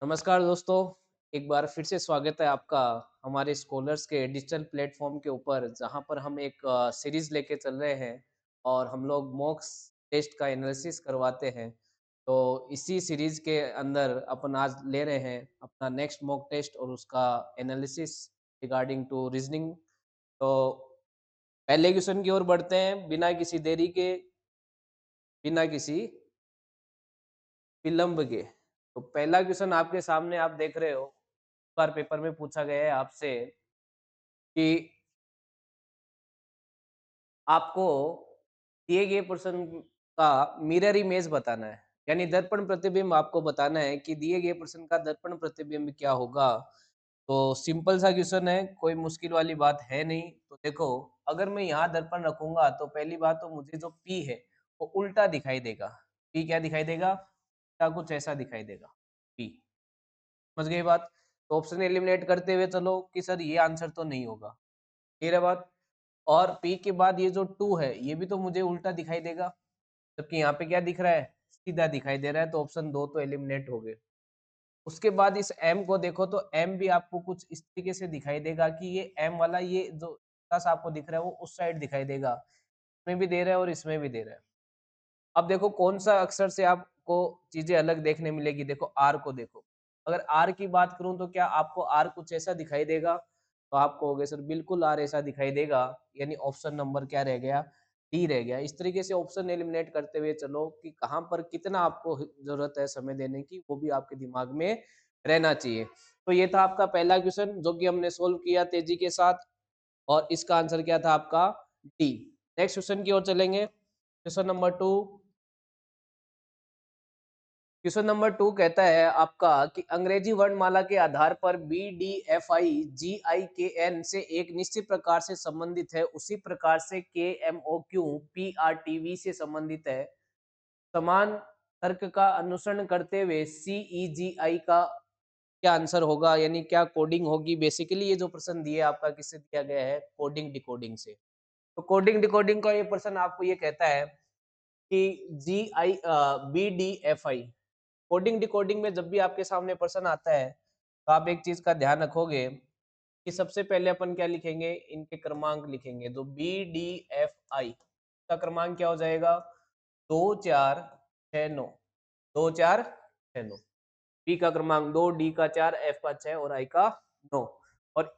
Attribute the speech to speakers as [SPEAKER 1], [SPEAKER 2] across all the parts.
[SPEAKER 1] नमस्कार दोस्तों, एक बार फिर से स्वागत है आपका हमारे स्कॉलर्स के डिजिटल प्लेटफॉर्म के ऊपर जहाँ पर हम एक सीरीज लेके चल रहे हैं और हम लोग मॉक्स टेस्ट का एनालिसिस करवाते हैं। तो इसी सीरीज के अंदर अपन आज ले रहे हैं अपना नेक्स्ट मॉक टेस्ट और उसका एनालिसिस रिगार्डिंग टू रीजनिंग। तो पहले क्वेश्चन की ओर बढ़ते हैं बिना किसी देरी के, बिना किसी विलंब के। तो पहला क्वेश्चन आपके सामने आप देख रहे हो, इस बार पेपर में पूछा गया है आपसे कि आपको दिए गए प्रश्न का मिरर इमेज बताना है, यानी दर्पण प्रतिबिंब आपको बताना है कि दिए गए प्रश्न का दर्पण प्रतिबिंब क्या होगा। तो सिंपल सा क्वेश्चन है, कोई मुश्किल वाली बात है नहीं। तो देखो, अगर मैं यहाँ दर्पण रखूंगा तो पहली बात तो मुझे जो पी है वो उल्टा दिखाई देगा। पी क्या दिखाई देगा? उल्टा कुछ ऐसा दिखाई देगा पी। समझ गए बात? तो ऑप्शन एलिमिनेट करते हुए चलो कि सर ये आंसर तो नहीं होगा। क्लियर है बात? और P के बाद ये जो 2 है ये भी तो मुझे उल्टा दिखाई देगा, जबकि यहाँ पे क्या दिख रहा है? सीधा दिखाई दे रहा है, तो ऑप्शन 2 तो एलिमिनेट हो गए। उसके बाद इस M को देखो तो M भी आपको कुछ इस तरीके से दिखाई देगा कि ये M वाला ये जो प्लस आपको दिख रहा है वो उस साइड दिखाई देगा। इसमें भी दे रहा है और इसमें भी दे रहा है। अब देखो कौन सा अक्षर से आपको चीजें अलग देखने मिलेगी। देखो आर को देखो, अगर आर की बात करूं तो क्या आपको आर कुछ ऐसा दिखाई देगा? तो आप कहोगे सर बिल्कुल आर ऐसा दिखाई देगा, यानी ऑप्शन नंबर क्या रह गया? डी रह गया। इस तरीके से ऑप्शन एलिमिनेट करते हुए चलो कि कहाँ पर कितना आपको जरूरत है समय देने की, वो भी आपके दिमाग में रहना चाहिए। तो ये था आपका पहला क्वेश्चन जो कि हमने सोल्व किया तेजी के साथ, और इसका आंसर क्या था आपका? डी। नेक्स्ट क्वेश्चन की ओर चलेंगे। Question number 2। क्वेश्चन नंबर 2 कहता है आपका कि अंग्रेजी वर्णमाला के आधार पर बी डी एफ आई जी आई के एन से एक निश्चित प्रकार से संबंधित है, उसी प्रकार से K M O Q P R T V से संबंधित है। समान तर्क का अनुसरण करते हुए सी ई जी आई का क्या आंसर होगा, यानी क्या कोडिंग होगी। बेसिकली ये जो प्रश्न दिया आपका किससे दिया गया है? कोडिंग डिकोडिंग से। तो कोडिंग डिकोडिंग का ये प्रश्न आपको ये कहता है कि G I B D F I coding decoding में जब भी आपके सामने प्रश्न आता है तो आप एक चीज का ध्यान रखोगे कि सबसे पहले अपन क्या लिखेंगे? इनके क्रमांक लिखेंगे। तो बी डी एफ आई का क्रमांक क्या हो जाएगा? 2469। 2469। बी का क्रमांक 2, डी का 4, एफ का 6 और आई का 9। और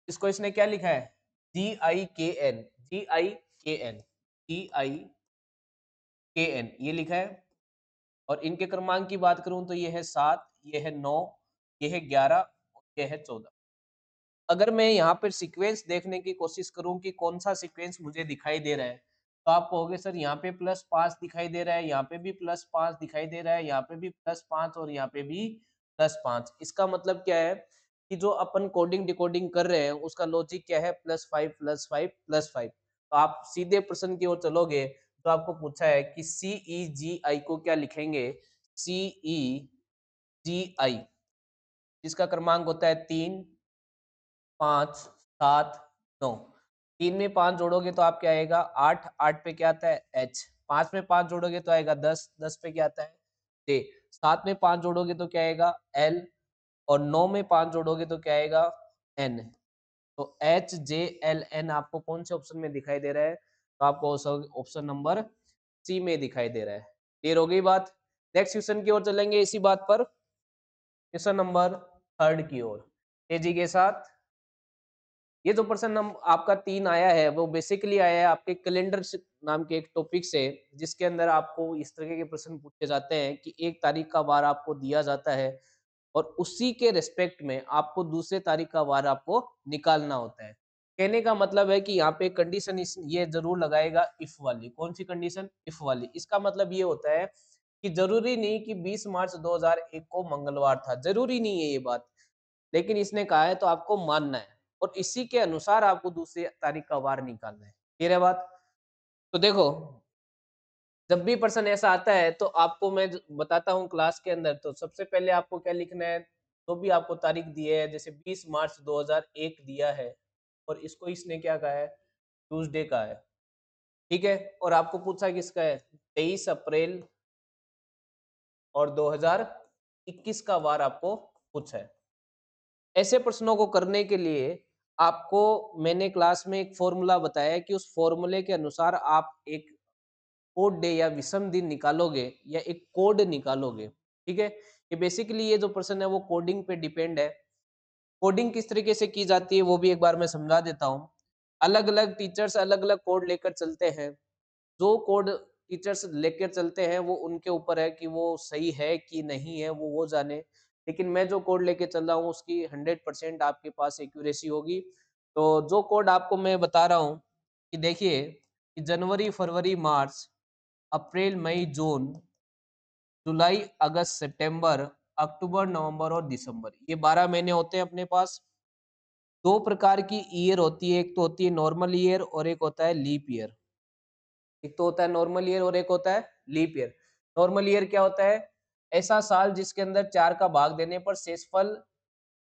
[SPEAKER 1] इसको इसने क्या लिखा है? जी आई के एन, जी आई के एन, जी आई के एन ये लिखा है। और इनके क्रमांक की बात करूं तो ये है 7, ये है 9, ये है 11 और ये है 14। अगर मैं यहाँ पर सीक्वेंस देखने की कोशिश करूं कि कौन सा सीक्वेंस मुझे दिखाई दे रहा है, तो आप कहोगे सर यहाँ पे +5 दिखाई दे रहा है, यहाँ पे भी +5 दिखाई दे रहा है, यहाँ पे भी +5 और यहाँ पे भी +5। इसका मतलब क्या है कि जो अपन कोडिंग डिकोडिंग कर रहे हैं उसका लॉजिक क्या है? +5 +5 +5। तो आप सीधे प्रश्न की ओर चलोगे तो आपको पूछा है कि सीई जी आई को क्या लिखेंगे? सीई जी आई जिसका क्रमांक होता है 3, 5, 7, 9। 3 में 5 जोड़ोगे तो आप क्या आएगा? 8, 8 पे क्या आता है? एच। 5 में 5 जोड़ोगे तो आएगा 10, 10 पे क्या आता है? जे। 7 में 5 जोड़ोगे तो क्या आएगा? एल। और 9 में 5 जोड़ोगे तो क्या आएगा? एन। तो एच जे एल एन आपको कौन से ऑप्शन में दिखाई दे रहा है? तो आपको ऑप्शन नंबर सी में दिखाई दे रहा है। क्लियर हो गई बात? नेक्स्ट क्वेश्चन की ओर चलेंगे इसी बात पर, क्वेश्चन नंबर 3 की ओर तेजी के साथ। ये जो प्रश्न हम आपका 3 आया है वो बेसिकली आया है आपके कैलेंडर नाम के एक टॉपिक से, जिसके अंदर आपको इस तरह के प्रश्न पूछे जाते हैं कि एक तारीख का वार आपको दिया जाता है और उसी के रिस्पेक्ट में आपको दूसरे तारीख का वार आपको निकालना होता है। कहने का मतलब है कि यहाँ पे कंडीशन इस ये जरूर लगाएगा इफ वाली। कौन सी कंडीशन? इफ वाली। इसका मतलब ये होता है कि जरूरी नहीं कि 20 मार्च 2001 को मंगलवार था, जरूरी नहीं है ये बात, लेकिन इसने कहा है तो आपको मानना है और इसी के अनुसार आपको दूसरी तारीख का वार निकालना है। क्लियर है बात? तो देखो, जब भी प्रश्न ऐसा आता है तो आपको मैं बताता हूँ क्लास के अंदर, तो सबसे पहले आपको क्या लिखना है? तो भी आपको तारीख दी है, जैसे 20 मार्च 2001 दिया है और इसको इसने क्या कहा है? ट्यूसडे का है। ठीक है? और आपको पूछा किसका है? 23 अप्रैल और 2001 21 का वार आपको पूछा है। ऐसे प्रश्नों को करने के लिए आपको मैंने क्लास में एक फ़ॉर्मूला बताया कि उस फ़ॉर्मूले के अनुसार आप एक ओड डे या विषम दिन निकालोगे या एक कोड निकालोगे, ठीक है? ये बेसिकली ये जो प्रश्न है वो कोडिंग पे डिपेंड है। कोडिंग किस तरीके से की जाती है वो भी एक बार मैं समझा देता हूँ। अलग-अलग टीचर्स अलग-अलग कोड लेकर चलते हैं। जो कोड टीचर्स लेकर चलते हैं वो उनके ऊपर है कि वो सही है कि नहीं है वो जाने। लेकिन मैं जो कोड लेके चल रहा हूँ उसकी 100% आपके पास एक्यूरेसी होगी। तो जो कोड आपको मैं बता रहा हूँ कि देखिए कि जनवरी, फरवरी, मार्च, अप्रैल, मई, जून, जुलाई, अगस्त, सितंबर, अक्टूबर, नवंबर और दिसंबर, ये 12 महीने होते हैं अपने पास। 2 प्रकार की ईयर होती है, एक तो होती है नॉर्मल ईयर और एक होता है लीप ईयर। एक तो होता है नॉर्मल ईयर और एक होता है लीप ईयर। नॉर्मल ईयर क्या होता है? ऐसा साल जिसके अंदर 4 का भाग देने पर शेषफल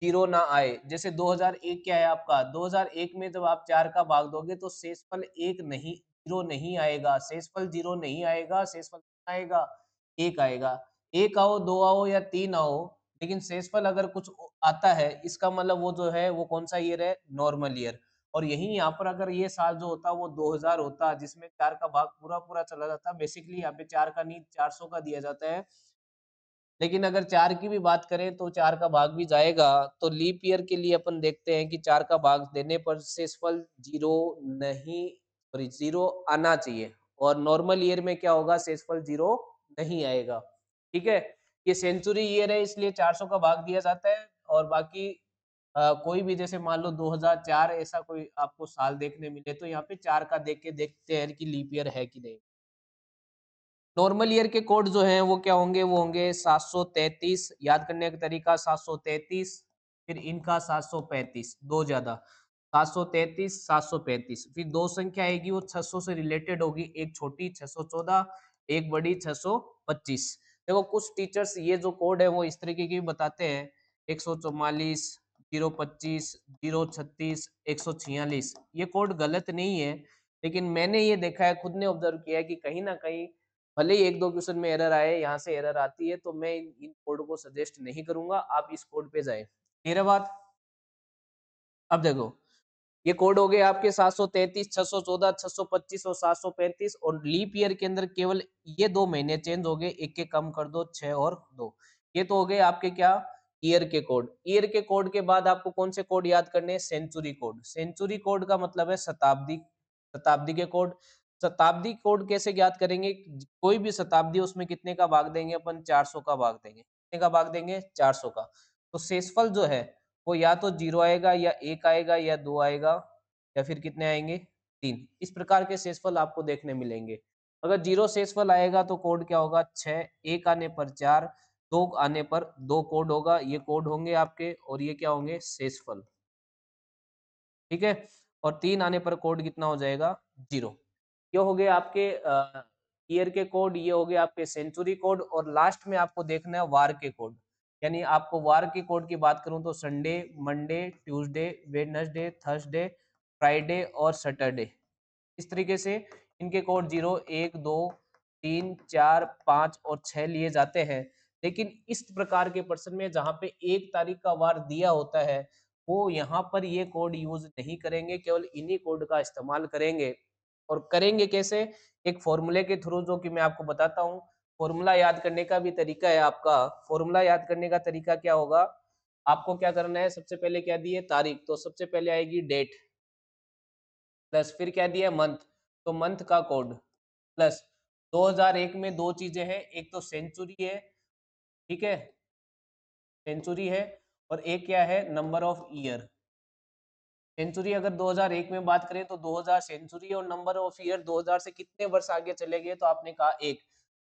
[SPEAKER 1] 0 ना आए। जैसे 2001 क्या है आपका? 2001 में जब आप 4 का भाग दोगे तो शेषफल 1 नहीं 0 नहीं आएगा। शेषफल 0 नहीं आएगा, शेषफल कितना आएगा? 1 आएगा। 1 आओ, 2 आओ या 3 आओ, लेकिन शेषफल अगर कुछ आता है, इसका मतलब वो जो है वो कौन-सा ईयर है? Normal year. और यहीं यहाँ पर अगर ये साल जो होता वो 2000 होता जिसमें 4 का भाग पूरा-पूरा चला जाता। बेसिकली यहाँ पे 4 का नहीं 400 का दिया जाता है। लेकिन अगर 4 की भी बात करें तो 4 का भाग भी जाएगा, तो लीप ईयर के लिए अपन देखते हैं कि 4 का भाग देने पर शेषफल 0 नहीं सॉरी 0 आना चाहिए और नॉर्मल ईयर में क्या होगा शेषफल 0 नहीं आएगा, ठीक है? ये सेंचुरी ईयर है इसलिए 400 का भाग दिया जाता है और बाकी कोई भी जैसे मान लो 2004 ऐसा कोई आपको साल देखने मिले तो यहाँ पे 4 का देख के देखते हैं कि लीप ईयर है कि नहीं। नॉर्मल ईयर के कोड जो हैं वो क्या होंगे? वो होंगे 733 याद करने का तरीका 733 फिर इनका 735 2 ज़्यादा 733 735 फिर 2 संख्या आएगी वो 600 से रिलेटेड होगी, एक छोटी 614 एक बड़ी 625। देखो कुछ टीचर्स ये जो कोड है वो इस तरीके की बताते हैं 144 025 036 146 ये कोड गलत नहीं है, लेकिन मैंने ये देखा है खुद ने ऑब्जर्व किया है कि कहीं न कहीं भले ही 1-2 क्वेश्चन में एरर आए, यहाँ से एरर आती है, तो मैं इन कोड को सजेस्ट नहीं करूँगा, आप इस कोड पे जाएँ। क्लियर है बात? अब देखो, ये कोड हो गए आपके 733, 614, 625 और 735 और लीप ईयर के अंदर केवल ये 2 महीने चेंज हो गए, एक के कम कर दो 6 और 2। ये तो हो गए आपके क्या? ईयर के कोड। ईयर के कोड के बाद आपको कौन से कोड याद करने हैं? Century code. सेंचुरी कोड का मतलब है शताब्दी, शताब्दी के कोड। शताब्दी कोड कैसे ज्ञात करेंगे? कोई भी शताब्दी उसमें कितने का भाग देंगे अपन? 400 का भाग देंगे। कितने का भाग देंगे? 400 का। तो शेषफल जो है वो या तो 0 आएगा या 1 आएगा या 2 आएगा या फिर कितने आएँगे? 3 इस प्रकार के शेषफल आपको देखने मिलेंगे। अगर 0 शेषफल आएगा तो कोड क्या होगा? 6 1 आने पर 4 2 आने पर 2 कोड होगा, ये कोड होंगे आपके और ये क्या होंगे? शेषफल, ठीक है? और 3 आने पर कोड कितना हो जाएगा? 0। ये हो गए आपके ईयर के कोड, ये हो गए आपके सेंचुरी कोड और लास्ट में आपको देखना है वार के कोड। यानी आपको वार के कोड की बात करूँ तो Sunday, Monday, Tuesday, Wednesday, Thursday, Friday और सैटरडे। इस तरीके से इनके कोड 0, 1, 2, 3, 4, 5 और 6 लिए जाते हैं। लेकिन इस प्रकार के प्रश्न में जहाँ पे 1 तारीख का वार दिया होता है, वो यहाँ पर ये कोड यूज़ नहीं करेंगे, केवल इन्हीं कोड का इस्तेमाल करेंगे। और करेंगे कैसे? एक फ़ॉर्मूले के थ्रू जो कि मैं आपको बताता हूँ। फ़ॉर्मूला याद करने का भी तरीका है आपका। फ़ॉर्मूला याद करने का तरीका क्या होगा? आपको क्या करना है? सबसे पहले क्या दिए? तारीख, तो सबसे पहले आएगी डेट प्लस फिर क्या दिया? मंथ, तो मंथ का कोड प्लस 2001 में 2 चीज़ें हैं, एक तो सेंचुरी है, ठीक है? सेंचुरी है और एक क्या है? Number of year. सेंचुरी अगर 2001 में बात करें तो 2000 सेंचुरी और नंबर ऑफ ईयर 2000 से कितने वर्ष आगे चले गए? तो आपने कहा 1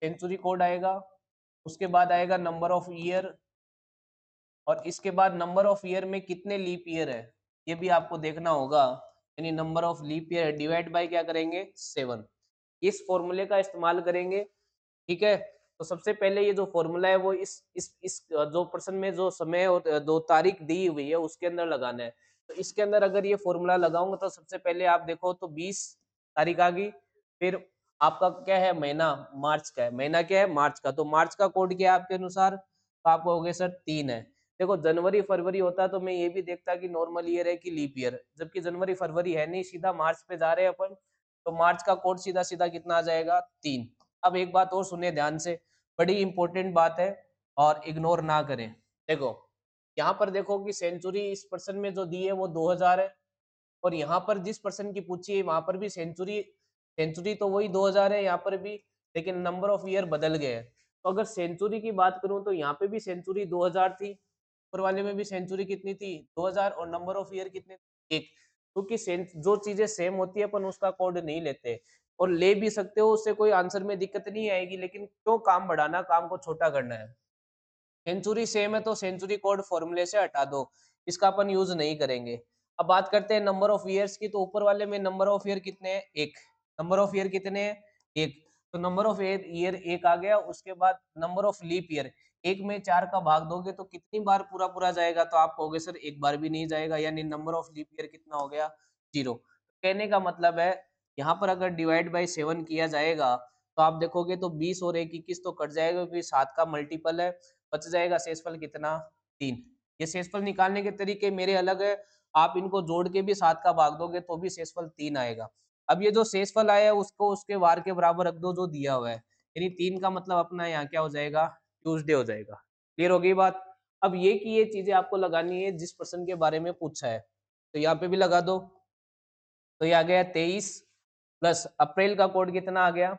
[SPEAKER 1] सेंचुरी कोड आएगा, उसके बाद आएगा नंबर ऑफ ईयर और इसके बाद नंबर ऑफ ईयर में कितने लीप ईयर है, ये भी आपको देखना होगा। यानी number of leap year divide by क्या करेंगे? 7 इस फॉर्मूले का इस्तेमाल करेंगे, ठीक है? तो सबसे पहले ये जो फॉर्मूला है वो इस जो प्रश्न में जो समय और जो तारीख दी हुई है उसके अंदर लगाना है। तो इसके अंदर अगर ये फॉर्मूला लगाऊंगा तो सबसे पहले आप देखो तो 20 तारीख आ गई, फिर आपका क्या है? महीना मार्च का है, महीना क्या है? मार्च का, तो मार्च का कोड क्या है आपके अनुसार? तो आप कहोगे सर 3 है। देखो जनवरी फरवरी होता तो मैं ये भी देखता कि नॉर्मल ईयर है कि लीप ईयर, जबकि जनवरी फरवरी है नहीं, सीधा मार्च पे जा रहे हैं अपन, तो मार्च का कोड सीधा सीधा कितना आ जाएगा 3। अब एक बात और सुने ध्यान से, बड़ी इंपॉर्टेंट बात है और इग्नोर ना करें। देखो यहाँ पर देखो कि सेंचुरी इस पर्सन में जो दी है वो 2000 है, और यहाँ पर जिस पर्सन की पूछी है वहां पर भी सेंचुरी, सेंचुरी तो वही 2000 है यहाँ पर भी, लेकिन नंबर ऑफ ईयर बदल गए हैं। तो अगर सेंचुरी की बात करूं तो यहाँ पे भी सेंचुरी 2000 थी, ऊपर वाले में भी सेंचुरी कितनी थी 2000, और नंबर ऑफ ईयर कितने थे? एक। क्योंकि जो चीजें सेम होती है अपन उसका कोड नहीं लेते, और ले भी सकते हो, उससे कोई आंसर में दिक्कत नहीं आएगी, लेकिन क्यों काम बढ़ाना, काम को छोटा करना है। सेंचुरी सेम है तो सेंचुरी कोड फॉर्मूले से हटा दो, इसका अपन यूज नहीं करेंगे। अब बात करते हैं नंबर ऑफ ईयर्स की, तो ऊपर वाले में नंबर ऑफ ईयर कितने हैं? एक। नंबर ऑफ ईयर कितने हैं? एक। तो नंबर ऑफ ईयर एक आ गया। उसके बाद नंबर ऑफ लीप ईयर, एक में 4 का भाग दोगे तो कितनी बार पूरा पूरा जाएगा? तो आप कहोगे सर एक बार भी नहीं जाएगा, यानी नंबर ऑफ लीप ईयर कितना हो गया? 0। कहने का मतलब है यहाँ पर अगर डिवाइड बाई 7 किया जाएगा तो आप देखोगे तो 20 और 1 21 तो कट जाएगा, क्योंकि 7 का मल्टीपल है, बच जाएगा शेषफल कितना? 3। ये शेषफल निकालने के तरीके मेरे अलग है, आप इनको जोड़ के भी 7 का भाग दोगे तो भी शेषफल 3 आएगा। अब ये जो शेषफल आया है उसको उसके वार के बराबर रख दो जो दिया हुआ है, यानी 3 का मतलब अपना यहाँ क्या हो जाएगा? ट्यूसडे हो जाएगा। क्लियर हो गई बात? अब ये कि ये चीजें आपको लगानी है जिस पर्सन के बारे में पूछा है, तो यहाँ पे भी लगा दो। तो ये आ गया 23 प्लस अप्रैल का कोड कितना आ गया?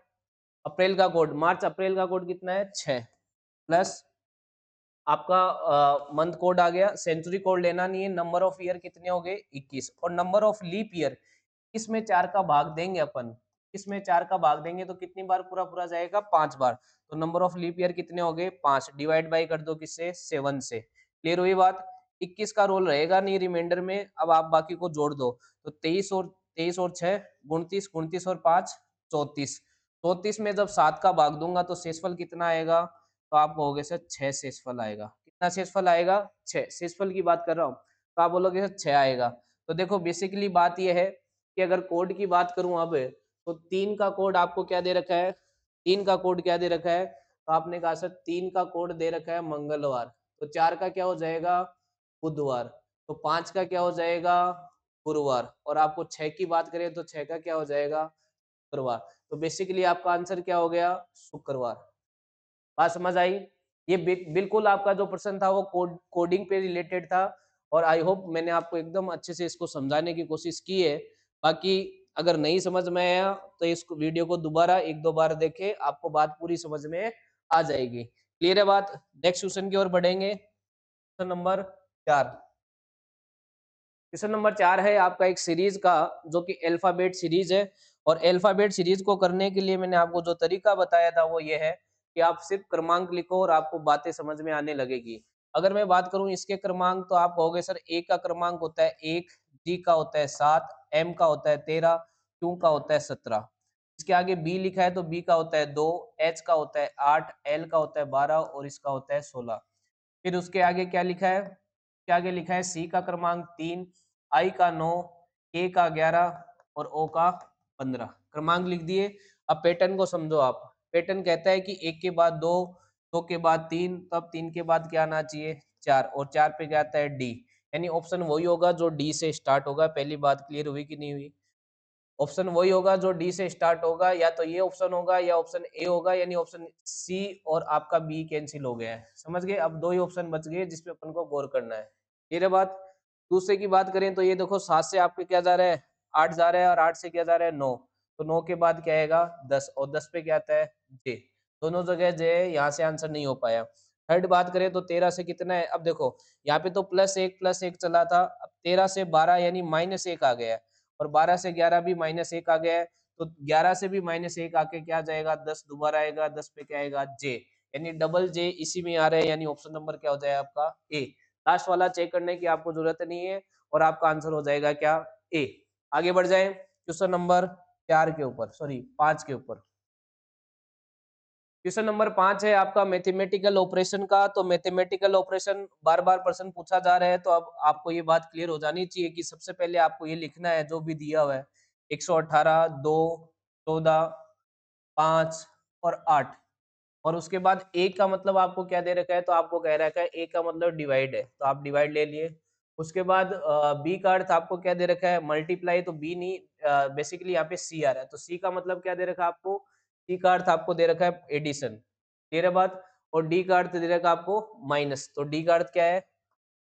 [SPEAKER 1] अप्रैल का कोड, मार्च अप्रैल का कोड कितना है? 6 प्लस आपका मंथ कोड आ गया। सेंचुरी कोड लेना नहीं है। नंबर ऑफ ईयर कितने हो गए? 21। और नंबर ऑफ लीप ईयर, इसमें 4 का भाग देंगे अपन, इसमें 4 का भाग देंगे तो कितनी बार पूरा पूरा जाएगा? 5 बार। तो नंबर ऑफ लीप ईयर कितने हो गए? 5। डिवाइड बाई कर दो किससे? 7 से। क्लियर हुई बात? 21 का रोल रहेगा नहीं रिमाइंडर में, अब आप बाकी को जोड़ दो। तो 23 और 6 29, 29 और 5 34। 34 में जब 7 का भाग दूंगा तो शेषफल कितना आएगा? तो आप कहोगे सर 6 शेषफल आएगा। कितना शेषफल आएगा? 6। शेषफल की बात कर रहा हूँ, तो आप बोलोगे सर 6 आएगा। तो देखो बेसिकली बात यह है कि अगर कोड की बात करूं अब, तो 3 का कोड आपको क्या दे रखा है? 3 का कोड क्या दे रखा है? तो आपने कहा सर 3 का कोड दे रखा है मंगलवार, तो 4 का क्या हो जाएगा? बुधवार। तो 5 का क्या हो जाएगा? गुरुवार। और आपको 6 की बात करें तो 6 का क्या हो जाएगा? शुक्रवार। तो बेसिकली आपका आंसर क्या हो गया? शुक्रवार। बात समझ आई? ये बिल्कुल आपका जो प्रश्न था वो कोडिंग पे रिलेटेड था, और आई होप मैंने आपको एकदम अच्छे से इसको समझाने की कोशिश की है। बाकी अगर नहीं समझ में आया तो इस वीडियो को दोबारा 1-2 बार देखें, आपको बात पूरी समझ में आ जाएगी। क्लियर है बात? नेक्स्ट क्वेश्चन की ओर बढ़ेंगे। Question number 4। क्वेश्चन नंबर 4 है आपका एक सीरीज का, जो कि अल्फाबेट सीरीज है। और अल्फाबेट सीरीज को करने के लिए मैंने आपको जो तरीका बताया था वो ये है कि आप सिर्फ क्रमांक लिखो और आपको बातें समझ में आने लगेगी। अगर मैं बात करूं इसके क्रमांक, तो आप कहोगे सर ए का क्रमांक होता है 1, जी का होता है 7, एम का होता है 13, क्यू का होता है 17। इसके आगे बी लिखा है तो बी का होता है 2, एच का होता है 8, एल का होता है 12 और इसका होता है 16। फिर उसके आगे क्या लिखा है? क्या आगे लिखा है? सी का क्रमांक 3, आई का 9, के का 11 और ओ का 15। क्रमांक लिख दिए। अब पैटर्न को समझो आप। पैटर्न कहता है कि एक के बाद दो, दो के बाद तीन, तब तीन के बाद क्या आना चाहिए? 4, और 4 पे क्या आता है? डी। यानी ऑप्शन वही होगा जो डी से स्टार्ट होगा। पहली बात क्लियर हुई कि नहीं हुई? ऑप्शन वही होगा जो डी से स्टार्ट होगा, या तो ये ऑप्शन होगा या ऑप्शन ए होगा, यानी ऑप्शन सी और आपका बी कैंसिल हो गया है। समझ गए? अब 2 ही ऑप्शन बच गए जिसपे अपन को गौर करना है। ये रहा बात। दूसरे की बात करें तो ये देखो 7 से आपके क्या जा रहा है? 8 जा रहा है, और 8 से क्या जा रहा है? 9। तो 9 के बाद क्या आएगा? 10, और 10 पे क्या आता है? जे। दोनों जगह जे है, यहाँ से आंसर नहीं हो पाया। थर्ड बात करें तो 13 से कितना है? अब देखो यहाँ पे तो प्लस एक चला था, अब 13 से 12 यानी -1 आ गया है, और 12 से 11 भी -1 आ गया है। तो 11 से भी -1 आके क्या जाएगा? 10 दोबारा आएगा, 10 पे क्या आएगा? जे। यानी डबल जे इसी में आ रहा है, यानी ऑप्शन नंबर क्या हो जाएगा आपका? ए। लास्ट वाला चेक करने की आपको जरूरत नहीं है, और आपका आंसर हो जाएगा क्या? ए। आगे बढ़ जाए क्वेश्चन नंबर 4 के ऊपर, सॉरी 5 के ऊपर। क्वेश्चन नंबर 5 है आपका मैथमेटिकल ऑपरेशन का। तो मैथमेटिकल ऑपरेशन बार बार प्रश्न पूछा जा रहा है, तो अब आपको ये बात क्लियर हो जानी चाहिए कि सबसे पहले आपको ये लिखना है जो भी दिया हुआ है। 118, 2, 14, 5 और 8, और उसके बाद ए का मतलब आपको क्या दे रखा है, तो आपको कह रखा है ए का मतलब डिवाइड है, तो आप डिवाइड ले लिए। उसके बाद बी का अर्थ आपको क्या दे रखा है, मल्टीप्लाई, तो बी नहीं, बेसिकली यहाँ पे सी आ रहा है, तो सी का मतलब क्या दे रखा है आपको, सी का अर्थ आपको दे रखा है एडिशन, क्लियर है बात। और डी का अर्थ दे रखा है आपको माइनस, तो डी का अर्थ क्या है,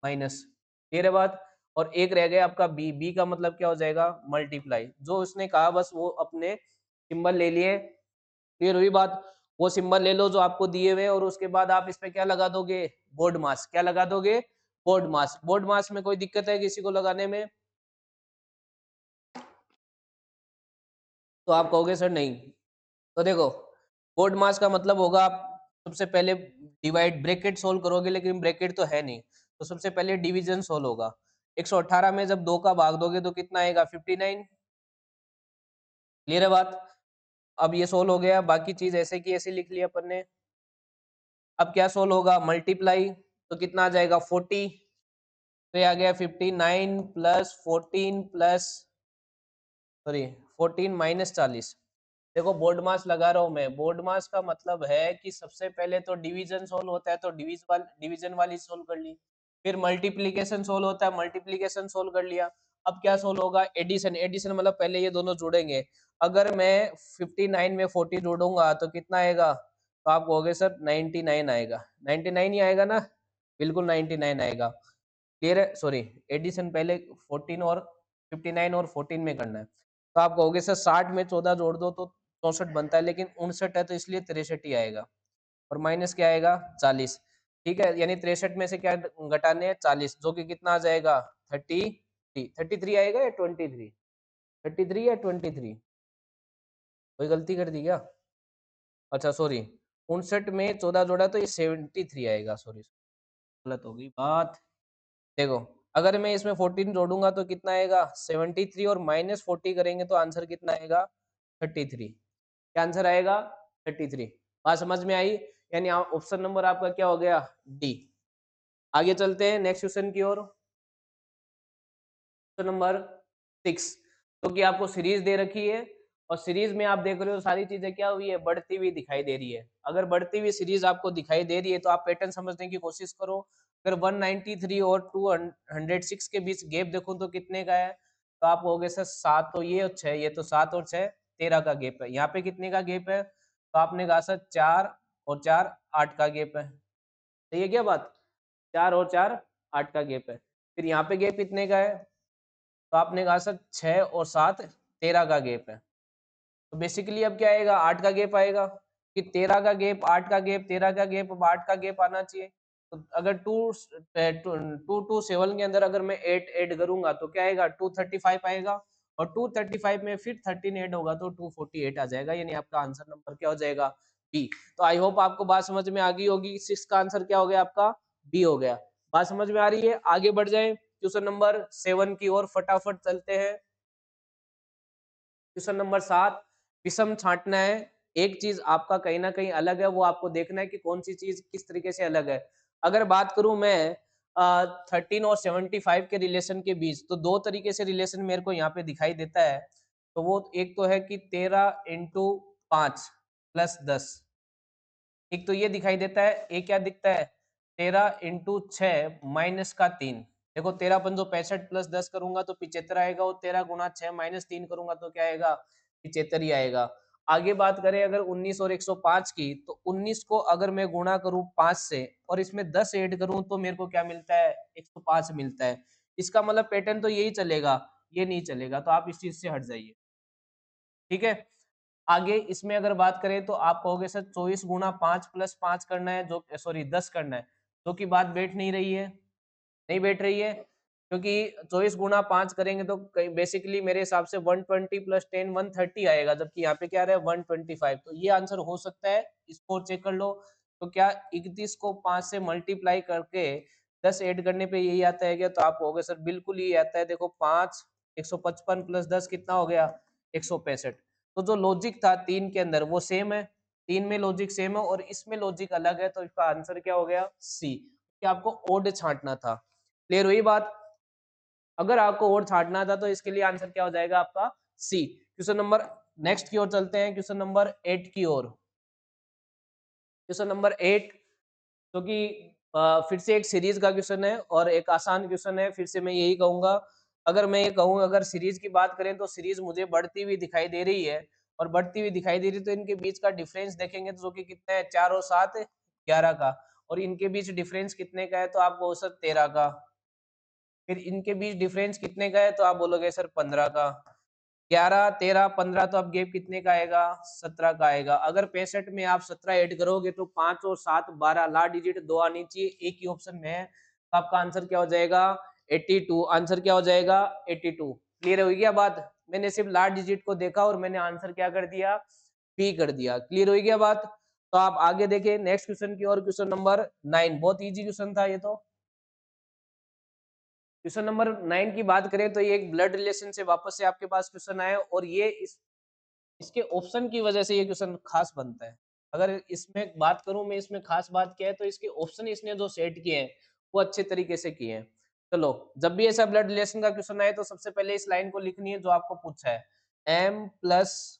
[SPEAKER 1] माइनस, क्लियर है बात। और एक रह गया आपका बी, बी का मतलब क्या हो जाएगा, मल्टीप्लाई, जो उसने कहा बस वो अपने सिंबल ले लिए, क्लियर हुई बात। वो सिंबल ले लो जो आपको दिए हुए, और उसके बाद आप इस पे क्या लगा दोगे, बोर्ड मास, क्या लगा दोगे, बोर्ड मास। बोर्ड मास में कोई दिक्कत है किसी को लगाने में, तो आप कहोगे सर नहीं। तो देखो, बोर्ड मास का मतलब होगा, आप सबसे पहले डिवाइड ब्रैकेट सोल्व करोगे, लेकिन ब्रैकेट तो है नहीं, तो सबसे पहले डिवीजन सोल्व होगा। 118 में जब 2 का भाग दोगे तो कितना आएगा, 59, क्लियर है बात। अब ये सोल्व हो गया, बाकी चीज ऐसे की ऐसे लिख लिया अपन ने। अब क्या सोल्व होगा, मल्टीप्लाई, तो कितना आ जाएगा 40, तो ये आ गया 59 प्लस 14 प्लस, सॉरी 14 माइनस 40। देखो बोर्ड मास लगा रहा हूं मैं, बोर्ड मास का मतलब है कि सबसे पहले तो डिवीजन सोल्व होता है, तो डिवीजन वाली सोल्व कर ली, फिर मल्टीप्लीकेशन सोल्व होता है, मल्टीप्लीकेशन सोल्व कर लिया। अब क्या सोल्व होगा, एडिशन, एडिशन मतलब पहले ये दोनों जुड़ेंगे। अगर मैं 59 में 40 जोड़ूंगा तो कितना आएगा, तो आप कहोगे सर 99 आएगा, 99 ही आएगा ना, बिल्कुल 99 आएगा, क्लियर है। सॉरी, एडिशन पहले 14 और 59 और 14 में करना है, तो आप कहोगे सर 60 में 14 जोड़ दो तो 64 बनता है, लेकिन 59 है तो इसलिए 63 ही आएगा, और माइनस क्या आएगा, 40, ठीक है। यानी 63 में से क्या घटाने हैं, 40, जो कि कितना आ जाएगा, 33, 33 आएगा या 23, 33 या 23, कोई गलती कर दी क्या, अच्छा सॉरी, 59 में 14 जोड़ा तो ये 73 आएगा, सॉरी गलत हो गई बात। देखो, अगर मैं इसमें 14 जोड़ूंगा तो कितना आएगा, 73, और माइनस 40 करेंगे तो आंसर कितना आएगा, 33, क्या आंसर आएगा, 33। बात समझ में आई, यानी ऑप्शन नंबर आपका क्या हो गया, डी। आगे चलते हैं नेक्स्ट क्वेश्चन की ओर। क्वेश्चन नंबर 6, तो कि आपको सीरीज दे रखी है, और सीरीज में आप देख रहे हो सारी चीजें क्या हुई है, बढ़ती हुई दिखाई दे रही है। अगर बढ़ती हुई सीरीज आपको दिखाई दे रही है तो आप पैटर्न समझने की कोशिश करो। अगर 193 और 206 के बीच गैप देखो तो कितने का है, तो आप कहोगे सर 7, तो ये 6, ये तो 7 और 6 13 का गैप है। यहाँ पे कितने का गैप है, तो आपने कहा सर 4 और 4 8 का गैप है, सही है क्या बात, 4 और 4 8 का गैप है। फिर यहाँ पे गैप कितने का है, तो आपने कहा सर 6 और 7 13 का गैप है। तो बेसिकली अब क्या आएगा, 8 का गैप आएगा, कि 13 का गैप, 8 का गैप, 13 का गैप, अब 8 का गैप आना चाहिए। तो अगर 2 2 7 के अंदर अगर मैं 8 ऐड करूंगा तो क्या आएगा, 235 आएगा, और 235 में फिर 13 ऐड होगा तो 248 आ जाएगा, यानी आपका आंसर नंबर क्या हो जाएगा, बी। तो आई होप आपको बात समझ में आ गई होगी, 6 का आंसर क्या हो गया आपका, बी हो गया। बात समझ में आ रही है, आगे बढ़ जाए क्वेश्चन नंबर 7 की ओर फटाफट चलते हैं। क्वेश्चन नंबर 7, विषम छांटना है। एक चीज आपका कहीं ना कहीं अलग है, वो आपको देखना है कि कौन सी चीज किस तरीके से अलग है। अगर बात करूं मैं 13 और 75 के रिलेशन के बीच, तो दो तरीके से रिलेशन मेरे को यहाँ पे दिखाई देता है। तो वो एक तो है कि 13 इंटू 5 प्लस 10, एक तो ये दिखाई देता है, एक क्या दिखता है, 13 इंटू 6 माइनस का 3। देखो 13 पंजो 65 प्लस 10 करूंगा तो 75 आएगा, और 13 गुना 6 माइनस 3 करूंगा तो क्या आएगा, 75 ही आएगा। आगे बात करें अगर 19 और 105 की, तो 19 को अगर मैं गुणा करूं 5 से और इसमें 10 ऐड करूं तो मेरे को क्या मिलता है, 105 मिलता है। इसका मतलब पैटर्न तो यही चलेगा, ये नहीं चलेगा, तो आप इस चीज से हट जाइए, ठीक है। आगे इसमें अगर बात करें तो आप कहोगे सर 24 गुना 5 प्लस 5 करना है, जो सॉरी 10 करना है, जो कि बात बैठ नहीं रही है, नहीं बैठ रही है, क्योंकि 24 गुना 5 करेंगे तो बेसिकली मेरे हिसाब से 120 प्लस 10 130 आएगा, जबकि यहाँ पे क्या रहा है 125, तो ये आंसर हो सकता है, इसको चेक कर लो। तो क्या 31 को 5 से मल्टीप्लाई करके 10 ऐड करने पे यही आता है क्या, तो आप कहोगे सर बिल्कुल यही आता है। देखो 5 155 प्लस 10 कितना हो गया, 165। तो जो लॉजिक था 3 के अंदर वो सेम है, 3 में लॉजिक सेम है और इसमें लॉजिक अलग है, तो इसका आंसर क्या हो गया, सी, कि आपको ओड छांटना था। क्लियर हुई बात। अगर आपको ओड छांटना था तो इसके लिए आंसर क्या हो जाएगा आपका, सी। क्वेश्चन नंबर नेक्स्ट की ओर चलते हैं, क्वेश्चन नंबर 8 की ओर। क्वेश्चन नंबर 8, जो कि फिर से एक सीरीज का क्वेश्चन है और एक आसान क्वेश्चन है। फिर से मैं यही कहूंगा, अगर मैं ये कहूँ अगर सीरीज की बात करें तो सीरीज मुझे बढ़ती हुई दिखाई दे रही है, और बढ़ती हुई दिखाई दे रही है तो इनके बीच का डिफरेंस देखेंगे तो जो कि कितना है, 4 और 7 11 का, और इनके बीच डिफरेंस कितने का है तो आप बोल सकते 13 का। फिर इनके बीच डिफरेंस कितने का है तो आप बोलोगे सर 15 का। 11 13 15, तो अब गैप कितने का आएगा, 17 का आएगा। अगर 65 में आप 17 ऐड करोगे तो 5 और 7 12, लास्ट डिजिट 2 आनी चाहिए, एक ही ऑप्शन में है, तो आपका आंसर क्या हो जाएगा, 82। आंसर क्या हो जाएगा, 82। क्लियर हो गया बात? मैंने सिर्फ लास्ट डिजिट को देखा और मैंने आंसर क्या कर दिया, पी कर दिया। क्लियर हो गया बात? तो आप आगे देखें नेक्स्ट क्वेश्चन की ओर। क्वेश्चन नंबर 9 बहुत इजी क्वेश्चन था ये तो। क्वेश्चन नंबर 9 की बात करें तो ये एक ब्लड रिलेशन से वापस से आपके पास क्वेश्चन आया, और ये इसके ऑप्शन की वजह से ये क्वेश्चन खास बनता है। अगर इसमें बात करूं मैं, इसमें खास बात क्या है तो इसके ऑप्शन इसने जो सेट किए हैं वो अच्छे तरीके से किए हैं। चलो, जब भी ऐसा ब्लड रिलेशन का क्वेश्चन आए तो सबसे पहले इस लाइन को लिखनी है जो आपको पूछा है, m plus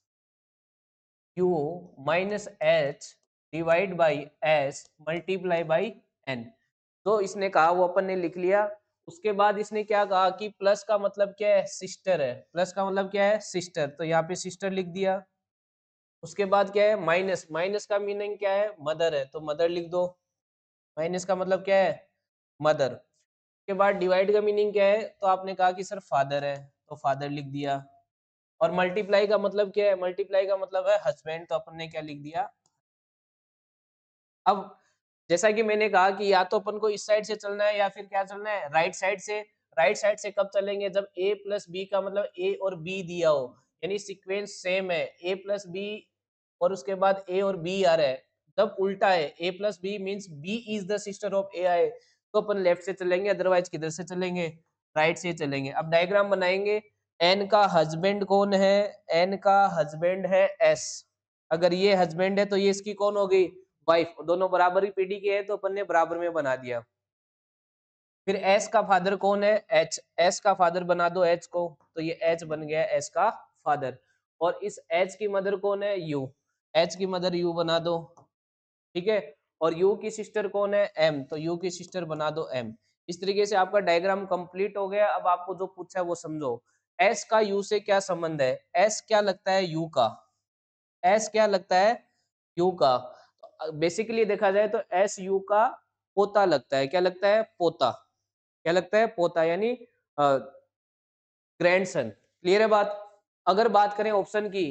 [SPEAKER 1] U minus H divide by S multiply by N. तो इसने कहा वो अपन ने लिख लिया। उसके बाद इसने क्या कहा कि प्लस का मतलब क्या है, सिस्टर है। प्लस का मतलब क्या है, सिस्टर, तो यहाँ पे सिस्टर लिख दिया। उसके बाद क्या है, माइनस, माइनस का मीनिंग क्या है, मदर है, तो मदर लिख दो। माइनस का मतलब क्या है, मदर। उसके बाद डिवाइड का मीनिंग क्या है, तो आपने कहा कि सर फादर है, तो फादर लिख दिया। और मल्टीप्लाई का मतलब क्या है, मल्टीप्लाई का मतलब है हस्बैंड, तो अपन ने क्या लिख दिया। अब जैसा कि मैंने कहा कि या तो अपन को इस साइड से चलना है या फिर क्या चलना है, राइट साइड से। राइट साइड से कब चलेंगे, जब a प्लस बी का मतलब a और b दिया हो, यानी सीक्वेंस सेम है, a प्लस बी और उसके बाद a और b आ रहा है। जब उल्टा है, a plus B means b is the sister of a आए, तो अपन लेफ्ट से चलेंगे, अदरवाइज किधर से चलेंगे, राइट से चलेंगे। अब डायग्राम बनाएंगे। n का हस्बैंड कौन है, n का हस्बैंड है s। अगर ये हस्बैंड है तो ये इसकी कौन हो गई, वाइफ। दोनों बराबर ही पीढ़ी के हैं तो अपन ने बराबर में बना दिया। फिर एस का फादर कौन है, एच। एस का फादर बना दो एच को, तो ये एच बन गया एस का फादर। और इस एच की मदर कौन है, यू। एच की मदर यू बना दो, ठीक है। और यू की सिस्टर कौन है, एम, तो यू की सिस्टर बना दो एम। इस तरीके से आपका डायग्राम कंप्लीट हो गया। अब आपको जो पूछा है वो समझो। एस का यू से क्या संबंध है, एस क्या लगता है यू का, एस क्या लगता है यू का। बेसिकली देखा जाए तो एस यू का पोता लगता है। क्या लगता है, पोता। क्या लगता है, पोता, यानी ग्रैंडसन। क्लियर है बात? अगर बात करें ऑप्शन की,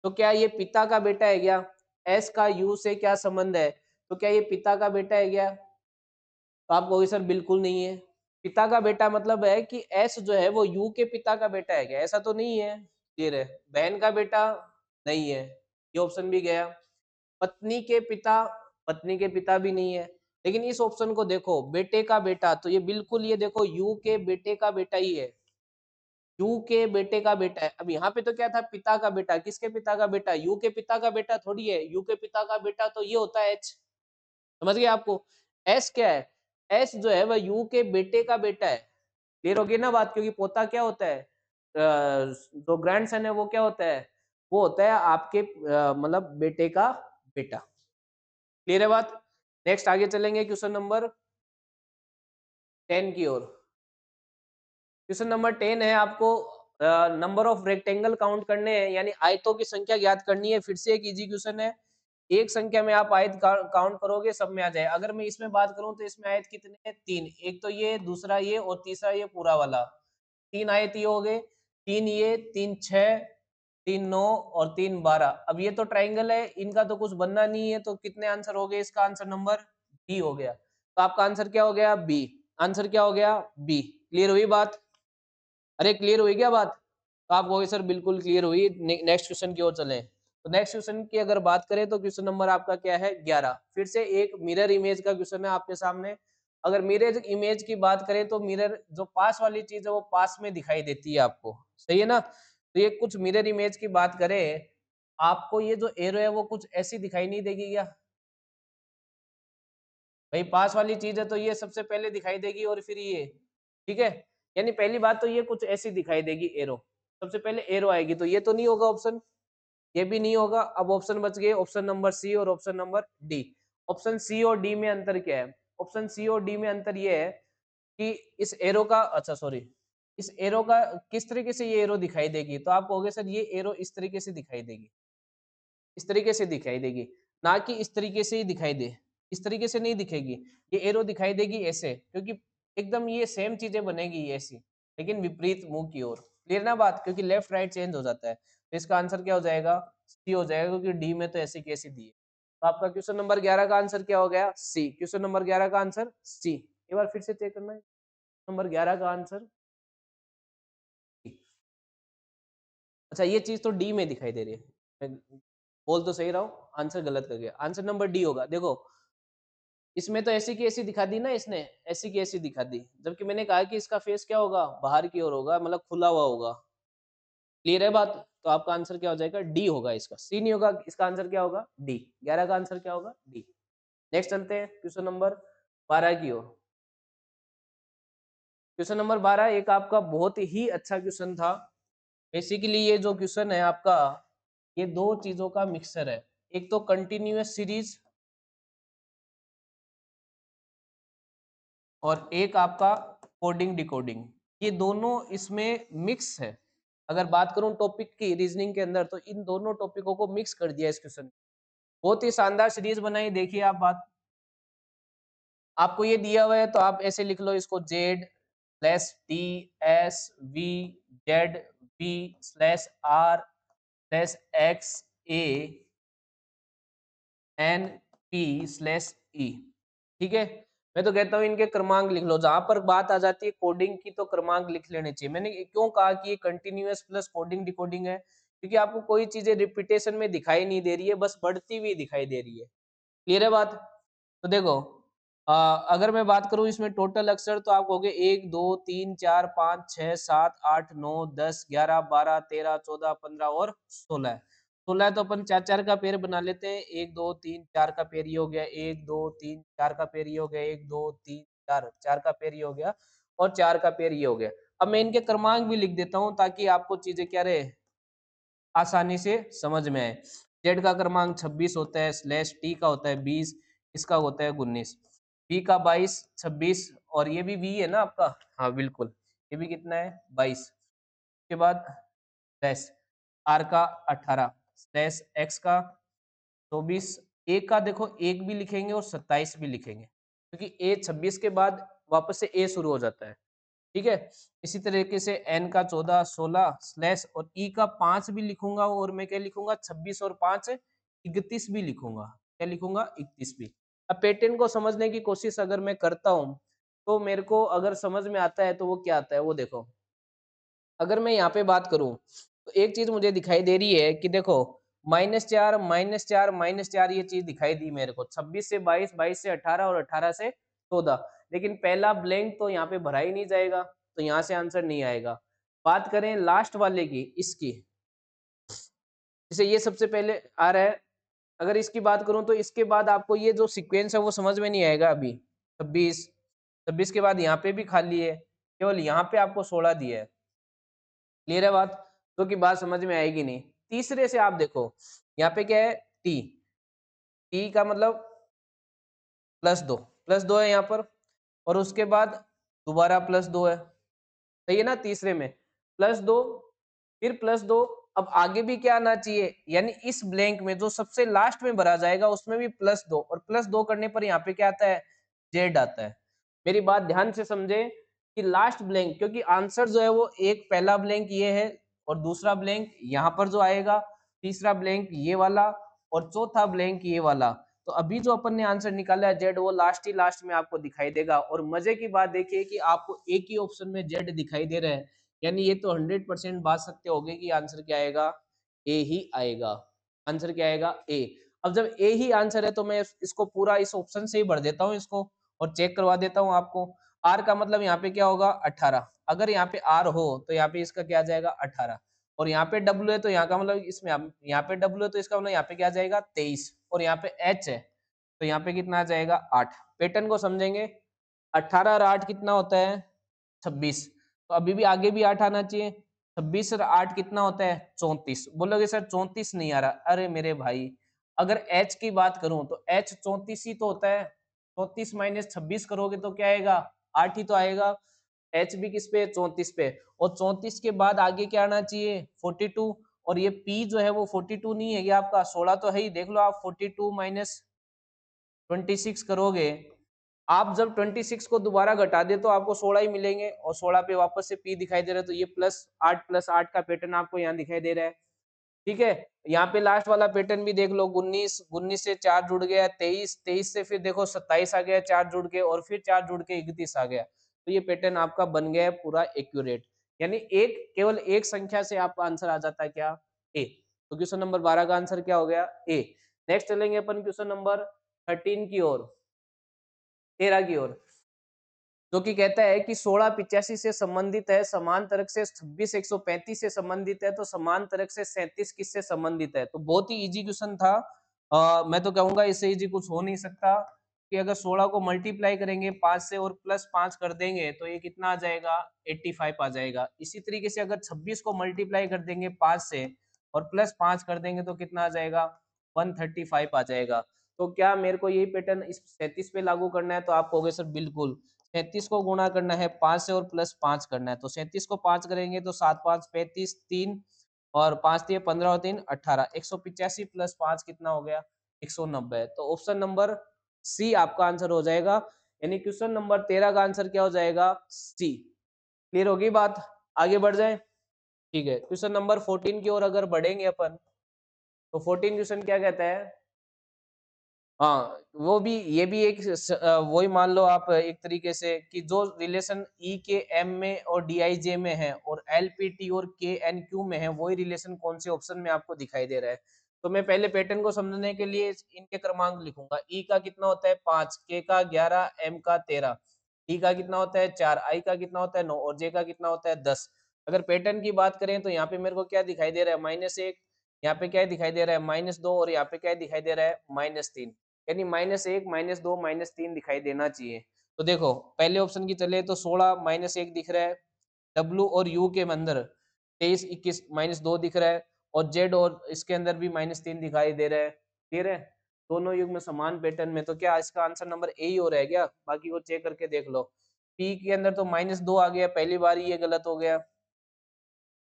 [SPEAKER 1] तो क्या ये पिता का बेटा है क्या, एस का यू से क्या संबंध है, तो क्या ये पिता का बेटा है क्या, तो आप कहोगे सर बिल्कुल नहीं है। पिता का बेटा मतलब है कि एस जो है वो यू के पिता का बेटा है क्या, ऐसा तो नहीं है। क्लियर है? बहन का बेटा नहीं है, ये ऑप्शन भी गया। पत्नी के पिता, पत्नी के पिता भी नहीं है। लेकिन इस ऑप्शन को देखो, बेटे का बेटा, तो ये बिल्कुल, ये देखो यू के बेटे का बेटा ही है, यू के बेटे का बेटा है। अब यहाँ पे तो क्या था, पिता का बेटा, किसके पिता का बेटा, यू के पिता का बेटा थोड़ी है, यू के पिता का बेटा तो ये होता है एच। समझ गए आपको? एस क्या है, एस जो है वह यू के बेटे का बेटा है। क्लियर होगी ना बात? क्योंकि पोता क्या होता है, जो ग्रैंडसन है वो क्या होता है, वो होता है आपके मतलब बेटे का बेटा। क्लियर है बात? नेक्स्ट आगे चलेंगे क्वेश्चन नंबर 10 की ओर। क्वेश्चन नंबर 10 है, आपको नंबर ऑफ रेक्टेंगल काउंट करने हैं, यानी आयतों की संख्या ज्ञात करनी है। फिर से एक इजी क्वेश्चन है। एक संख्या में आप आयत काउंट करोगे सब में आ जाए। अगर मैं इसमें बात करूं तो इसमें आयत कितने हैं, 3। एक तो ये, दूसरा ये, और तीसरा ये पूरा वाला। 3 आयत ये हो गए, 3 ये, 3 6, 3 9 और 3 12। अब ये तो ट्राइंगल है, इनका तो कुछ बनना नहीं है, तो कितने आंसर हो गए, इसका आंसर नंबर बी हो गया। तो आपका आंसर क्या हो गया, बी। आंसर क्या हो गया, बी। क्लियर हुई बात? अरे क्लियर हुई क्या बात? तो आप कहोगे सर बिल्कुल क्लियर हुई। नेक्स्ट क्वेश्चन की ओर चलें। तो नेक्स्ट क्वेश्चन की अगर बात करें तो क्वेश्चन नंबर आपका क्या है, 11। फिर से एक मिरर इमेज का क्वेश्चन है आपके सामने। अगर मिरर इमेज की बात करें तो मिरर जो पास वाली चीज है वो पास में दिखाई देती है आपको, सही है ना। तो ये कुछ मिरर इमेज की बात करें, आपको ये जो एरो है वो कुछ ऐसी दिखाई नहीं देगी क्या भाई, पास वाली चीज है तो ये सबसे पहले दिखाई देगी और फिर ये, ठीक है। यानी पहली बात तो ये कुछ ऐसी दिखाई देगी एरो, सबसे पहले एरो आएगी, तो ये तो नहीं होगा ऑप्शन, ये भी नहीं होगा। अब ऑप्शन बच गए ऑप्शन नंबर सी और option number D. Option C और डी में अंतर क्या है? ऑप्शन सी और डी में अंतर ये है कि इस एरो का, अच्छा सॉरी, इस एरो का किस तरीके से ये एरो दिखाई देगी, तो आप कहोगे सर ये एरो इस तरीके से दिखाई देगी, इस तरीके से दिखाई देगी, ना कि इस तरीके से ही दिखाई दे, इस तरीके से नहीं दिखेगी, ये एरो दिखाई देगी ऐसे, क्योंकि एकदम ये सेम चीजें बनेगी ये ऐसी, लेकिन विपरीत मुंह की ओर। क्लियर ना बात, क्योंकि लेफ्ट राइट चेंज हो जाता है, तो इसका आंसर क्या हो जाएगा? सी हो जाएगा, क्योंकि डी में तो ऐसी की ऐसी दी है। तो आपका क्वेश्चन नंबर 11 का आंसर क्या हो गया? सी। क्वेश्चन नंबर 11 का आंसर सी। एक बार फिर से चेक करना है, नंबर 11 का आंसर। अच्छा ये चीज तो डी में दिखाई दे रही है, मैं बोल तो सही रहा हूँ, आंसर गलत कर गया, आंसर नंबर डी होगा। देखो इसमें तो ऐसी की ऐसी दिखा दी ना, इसने ऐसी की ऐसी दिखा दी, जबकि मैंने कहा कि इसका फेस क्या होगा? बाहर की ओर होगा, मतलब खुला हुआ होगा। क्लियर है बात? तो आपका आंसर क्या हो जाएगा? डी होगा, इसका सी नहीं होगा, इसका आंसर क्या होगा? डी। 11 का आंसर क्या होगा? डी। नेक्स्ट चलते हैं क्वेश्चन नंबर 12 की ओर। क्वेश्चन नंबर 12 एक आपका बहुत ही अच्छा क्वेश्चन था। बेसिकली ये जो क्वेश्चन है आपका, ये दो चीजों का मिक्सचर है। एक तो कंटिन्यूअस सीरीज और एक आपका कोडिंग डिकोडिंग, ये दोनों इसमें मिक्स है। अगर बात करूं टॉपिक की रीजनिंग के अंदर, तो इन दोनों टॉपिकों को मिक्स कर दिया इस क्वेश्चन। बहुत ही शानदार सीरीज बनाई, देखिए आप बात। आपको ये दिया हुआ है तो आप ऐसे लिख लो इसको, Z slash T S V Z V slash R slash X A N P slash E. ठीक है, मैं तो कहता हूँ इनके क्रमांक लिख लो। जहां पर बात आ जाती है कोडिंग की, तो क्रमांक लिख लेने चाहिए। मैंने क्यों कहा कि ये कंटिन्यूअस प्लस कोडिंग डिकोडिंग है, क्योंकि आपको कोई चीजें रिपीटेशन में दिखाई नहीं दे रही है, बस बढ़ती हुई दिखाई दे रही है। क्लियर है बात? तो देखो अगर मैं बात करूं इसमें टोटल अक्षर, तो आप कहोगे 1 2 3 4 5 6 7 8 9 10 11 12 13 14 15 और 16 है। 16 है तो अपन चार चार का पेयर बना लेते हैं। 1 2 3 4 का पेयर ही हो गया, 1 2 3 4 का पेयर ही हो गया, 1 2 3 4 चार का पेयर ही हो गया, और 4 का पेयर ही हो गया। अब मैं इनके क्रमांक भी लिख देता हूँ, ताकि आपको चीजें क्या रहे, आसानी से समझ में आए। जेड का क्रमांक 26 होता है, स्लैश टी का होता है 20, इसका होता है 19, बी का 22 26, और ये भी वी है ना आपका, हाँ बिल्कुल, ये भी कितना है 22। उसके बाद स्लैश आर का 18, स्लैश एक्स का 24, ए का देखो एक भी लिखेंगे और 27 भी लिखेंगे, क्योंकि ए 26 के बाद वापस से ए शुरू हो जाता है। ठीक है, इसी तरीके से एन का 14 16 स्लैश, और ई का 5 भी लिखूंगा, और मैं क्या लिखूंगा 26 और 5 31 भी लिखूंगा। क्या लिखूंगा? 31 भी। अब पैटर्न को समझने की कोशिश अगर मैं करता हूं, तो मेरे को अगर समझ में आता है तो वो क्या आता है वो देखो। अगर मैं यहाँ पे बात करूं, तो एक चीज मुझे दिखाई दे रही है कि देखो -4 -4 -4, ये चीज दिखाई दी मेरे को। 26 से 22, 22 से 18 और 18 से 14, लेकिन पहला ब्लैंक तो यहाँ पे भरा ही नहीं जाएगा, तो यहाँ से आंसर नहीं आएगा। बात करें लास्ट वाले की, इसकी, जैसे ये सबसे पहले आ रहा है, अगर इसकी बात करूं तो इसके बाद आपको ये जो सीक्वेंस है वो समझ में नहीं आएगा अभी। 26 26 के बाद यहाँ पे भी खाली है, केवल यहाँ पे आपको 16 दिया है। क्लियर है बात? तो की बात समझ में आएगी नहीं। तीसरे से आप देखो, यहाँ पे क्या है? टी। टी का मतलब +2, +2 है यहाँ पर, और उसके बाद दोबारा +2 है। सही है ना? तीसरे में +2, फिर +2। अब आगे भी क्या आना चाहिए, यानी इस ब्लैंक में जो सबसे लास्ट में भरा जाएगा उसमें भी +2, और +2 करने पर यहाँ पे क्या आता है? जेड आता है। मेरी बात ध्यान से समझे कि लास्ट ब्लैंक, क्योंकि आंसर जो है वो एक पहला ब्लैंक ये है, और दूसरा ब्लैंक यहाँ पर जो आएगा, तीसरा ब्लैंक ये वाला, और चौथा ब्लैंक ये वाला। तो अभी जो अपन ने आंसर निकाला है जेड, वो लास्ट ही लास्ट में आपको दिखाई देगा। और मजे की बात देखिए कि आपको एक ही ऑप्शन में जेड दिखाई दे रहा है, यानी ये तो 100% बात सत्य होगी कि आंसर क्या आएगा? ए ही आएगा। आंसर क्या आएगा? ए। अब जब ए ही आंसर है, तो मैं इसको पूरा इस ऑप्शन से ही भर देता हूँ इसको, और चेक करवा देता हूँ आपको। आर का मतलब यहाँ पे क्या होगा? 18। अगर यहाँ पे आर हो तो यहाँ पे इसका क्या आ जाएगा? 18। और यहाँ पे डब्ल्यू है तो यहाँ का मतलब इसमें, यहाँ पे डब्ल्यू है तो इसका मतलब यहाँ पे क्या आ जाएगा? 23। और यहाँ पे एच है तो यहाँ पे कितना आ जाएगा? 8। पैटर्न को समझेंगे, 18 और 8 कितना होता है? 26। तो अभी भी आगे भी 8 आना चाहिए। 26 और 8 कितना होता है? 34। बोलोगे सर 34 नहीं आ रहा, अरे मेरे भाई अगर h की बात करूं तो h 34 ही तो होता है, 34 माइनस 26 करोगे तो क्या आएगा, 8 ही तो आएगा। h भी किस पे, 34 पे, और 34 के बाद आगे क्या आना चाहिए, 42, और ये p जो है वो 42 नहीं है, ये आपका 16 तो है ही, देख लो आप 42 माइनस 26 करोगे, आप जब 26 को दोबारा घटा दे तो आपको 16 ही मिलेंगे, और 16 पे वापस से p दिखाई दे रहा है, तो ये प्लस 8 का पैटर्न आपको यहाँ दिखाई दे रहा है। ठीक है, यहाँ पे लास्ट वाला पैटर्न भी देख लो, 19 से 4 जुड़ गया 23, 23 से फिर देखो 27 आ गया 4 जुड़ के, और फिर 4 जुड़ के 31 आ गया, तो ये पैटर्न आपका बन गया है पूरा एक्यूरेट, यानी एक केवल एक संख्या से आपका आंसर आ जाता है क्या, ए। तो क्वेश्चन नंबर 12 का आंसर क्या हो गया, ए। नेक्स्ट चलेंगे अपन क्वेश्चन नंबर 13 की ओर, 13 की ओर, जो कि कहता है कि 1685 से संबंधित है, समान तर्क से 26 135 से संबंधित है, तो समान तर्क से 37 किससे संबंधित है। तो बहुत ही इजी क्वेश्चन था, मैं तो कहूंगा इससे इजी कुछ हो नहीं सकता, कि अगर 16 को मल्टीप्लाई करेंगे 5 से और प्लस 5 कर देंगे तो ये कितना आ जाएगा, 85 आ जाएगा। इसी तरीके से अगर 26 को मल्टीप्लाई कर देंगे 5 से और प्लस 5 कर देंगे तो कितना आ जाएगा, 135 आ जाएगा। तो क्या मेरे को यही पैटर्न इस 37 पे लागू करना है, तो आप कहोगे सर बिल्कुल, 37 को गुणा करना है 5 से और प्लस 5 करना है, तो 37 को 5 करेंगे तो 7 5 35, 3 और 5 3 15 और 3 18, 185 प्लस 5 कितना हो गया, 190। तो ऑप्शन नंबर सी आपका आंसर हो जाएगा, यानी क्वेश्चन नंबर 13 का आंसर क्या हो जाएगा, सी। क्लियर होगी बात, आगे बढ़ जाए। ठीक है, क्वेश्चन नंबर 14 की ओर अगर बढ़ेंगे अपन, तो 14 क्वेश्चन क्या कहता है, हाँ, वो भी, ये भी एक वही मान लो आप एक तरीके से, कि जो रिलेशन ई के एम में और डी आई जे में है और एल पी टी और के एन क्यू में है, वही रिलेशन कौन से ऑप्शन में आपको दिखाई दे रहा है। तो मैं पहले पैटर्न को समझने के लिए इनके क्रमांक लिखूंगा, ई का कितना होता है 5, के का 11, एम का 13, डी का कितना होता है 4, आई का कितना होता है 9 और जे का कितना होता है 10। अगर पैटर्न की बात करें तो यहाँ पे मेरे को क्या दिखाई दे रहा है, -1, यहाँ पे क्या दिखाई दे रहा है -2, और यहाँ पे क्या दिखाई दे रहा है -3, यानी -1 -2 -3 दिखाई देना चाहिए। तो देखो पहले ऑप्शन की चले तो 16 -1 दिख रहा है, डब्ल्यू और यू के अंदर 23 21 -2 दिख रहा है, और जेड और इसके अंदर भी -3 दिखाई दे रहा है। क्लियर है, दोनों युग में समान पैटर्न में, तो क्या इसका आंसर नंबर ए ही हो रहा है क्या, बाकी को चेक करके देख लो। पी के अंदर तो -2 आ गया, पहली बार ये गलत हो गया।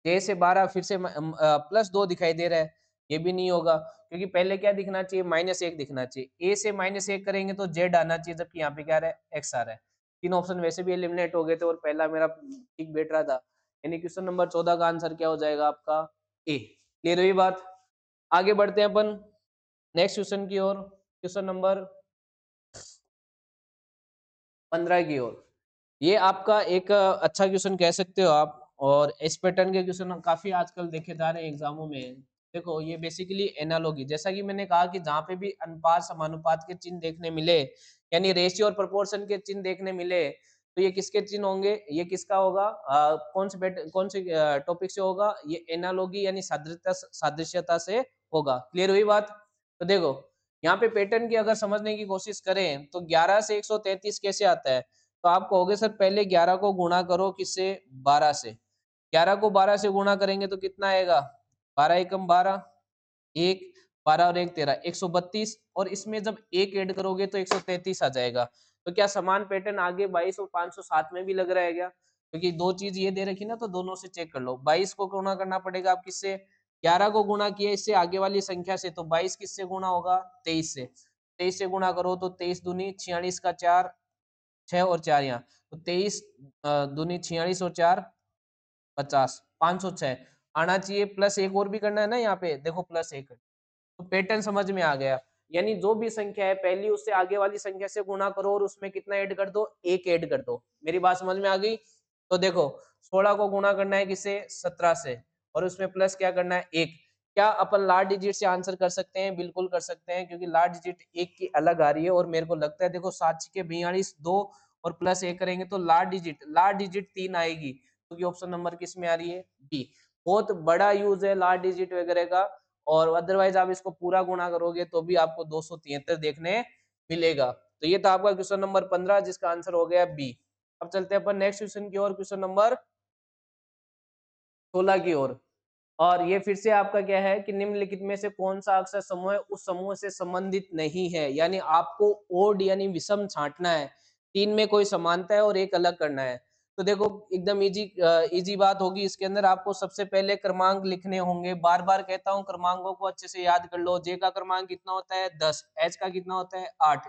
[SPEAKER 1] जे से 12 फिर से +2 दिखाई दे रहा है, ये भी नहीं होगा, क्योंकि पहले क्या दिखना चाहिए, -1 दिखना चाहिए। ए से -1 करेंगे तो जेड आना चाहिए, जबकि यहाँ पे क्या आ रहा है, एक्स आ रहा है। तीन ऑप्शन वैसे भी एलिमिनेट हो गए थे और पहला मेरा ठीक बैठ रहा था, यानी क्वेश्चन नंबर 14 का आंसर क्या हो जाएगा आपका, ए। क्लियर हुई बात, आगे बढ़ते हैं अपन नेक्स्ट क्वेश्चन की ओर, क्वेश्चन नंबर 15 की ओर। ये आपका एक अच्छा क्वेश्चन कह सकते हो आप, और इस पैटर्न के क्वेश्चन काफी आजकल देखे जा रहे हैं एग्जामों में। देखो ये बेसिकली एनालॉजी, जैसा कि मैंने कहा कि जहाँ पे भी अनुपात समानुपात के चिन्ह देखने मिले, यानी रेशियो और प्रोपोर्शन के चिन्ह देखने मिले, तो ये किसके चिन्ह होंगे, ये किसका होगा, कौन से टॉपिक से होगा, ये एनालॉजी यानी सादृश्यता से होगा। क्लियर हुई बात। तो देखो यहाँ पे पैटर्न की अगर समझने की कोशिश करें तो 11 से 133 कैसे आता है, तो आप कहोगे सर पहले 11 को गुणा करो किससे, 12 से। 11 को 12 से गुणा करेंगे तो कितना आएगा, 12 एकम 12, 1, 12 और 1 13, 132, और इसमें जब 1 ऐड करोगे तो 133 आ जाएगा। तो क्या समान पैटर्न आगे 22 और 507 में भी लग रहा है क्या, क्योंकि दो चीज ये दे रखी ना, तो दोनों से चेक कर लो। 22 को गुणा करना पड़ेगा आप किससे, 11 को गुणा किया इससे आगे वाली संख्या से, तो 22 किससे गुणा होगा, 23 से। 23 से गुणा करो तो 23 दूनी 46 का 4, 6 और 4 यहाँ, तो 23 दूनी 46 और 4 50, 506 आना चाहिए, प्लस एक और भी करना है ना, यहाँ पे देखो +1, तो पैटर्न समझ में आ गया। यानी जो भी संख्या है पहली उससे आगे वाली संख्या से गुणा करो और उसमें कितना ऐड कर दो, 1 ऐड कर दो। मेरी बात समझ में आ गई। तो देखो 16 को गुणा करना है किसे, 17 से, और उसमें प्लस क्या करना है, 1। क्या अपन लार्ज डिजिट से आंसर कर सकते हैं, बिल्कुल कर सकते हैं, क्योंकि लार्ज डिजिट 1 की अलग आ रही है, और मेरे को लगता है देखो 7 के 42 2 और +1 करेंगे तो लार्ज डिजिट 3 आएगी, क्योंकि ऑप्शन नंबर किस में आ रही है, बी। बहुत बड़ा यूज है लार्ज डिजिट वगैरह का, और अदरवाइज आप इसको पूरा गुणा करोगे तो भी आपको 273 देखने मिलेगा। तो ये था आपका क्वेश्चन नंबर 15, जिसका आंसर हो गया बी। अब चलते हैं अपन नेक्स्ट क्वेश्चन की ओर, क्वेश्चन नंबर 16 की ओर। और ये फिर से आपका क्या है कि निम्नलिखित में से कौन सा अक्षर समूह है उस समूह से संबंधित नहीं है, यानी आपको ओड यानी विषम छांटना है, तीन में कोई समानता है और एक अलग करना है। तो देखो एकदम इजी बात होगी, इसके अंदर आपको सबसे पहले क्रमांक लिखने होंगे। बार बार कहता हूँ क्रमांकों को अच्छे से याद कर लो। जे का क्रमांक कितना होता है 10, एच का कितना होता है 8,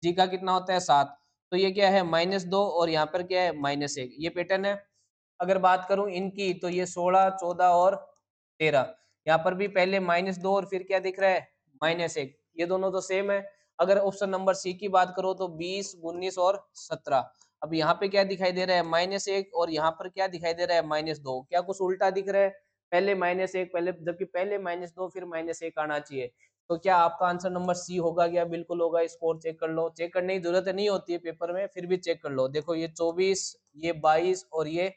[SPEAKER 1] जी का कितना होता है 7। तो ये क्या है -2 और यहाँ पर क्या है -1, ये पैटर्न है। अगर बात करूं इनकी तो ये 16, 14 और 13, यहाँ पर भी पहले -2 और फिर क्या दिख रहा है -1, ये दोनों तो सेम है। अगर ऑप्शन नंबर सी की बात करो तो 20, 19 और 17। अब यहाँ पे क्या दिखाई दे रहा है -1 और यहाँ पर क्या दिखाई दे रहा है -2, क्या कुछ उल्टा दिख रहा है? पहले -1 पहले, जबकि पहले -2 फिर -1 आना चाहिए। तो क्या आपका आंसर नंबर सी होगा क्या? बिल्कुल होगा। स्कोर चेक कर लो, चेक करने की जरूरत नहीं होती है पेपर में, फिर भी चेक कर लो। देखो ये 24, ये 22 और ये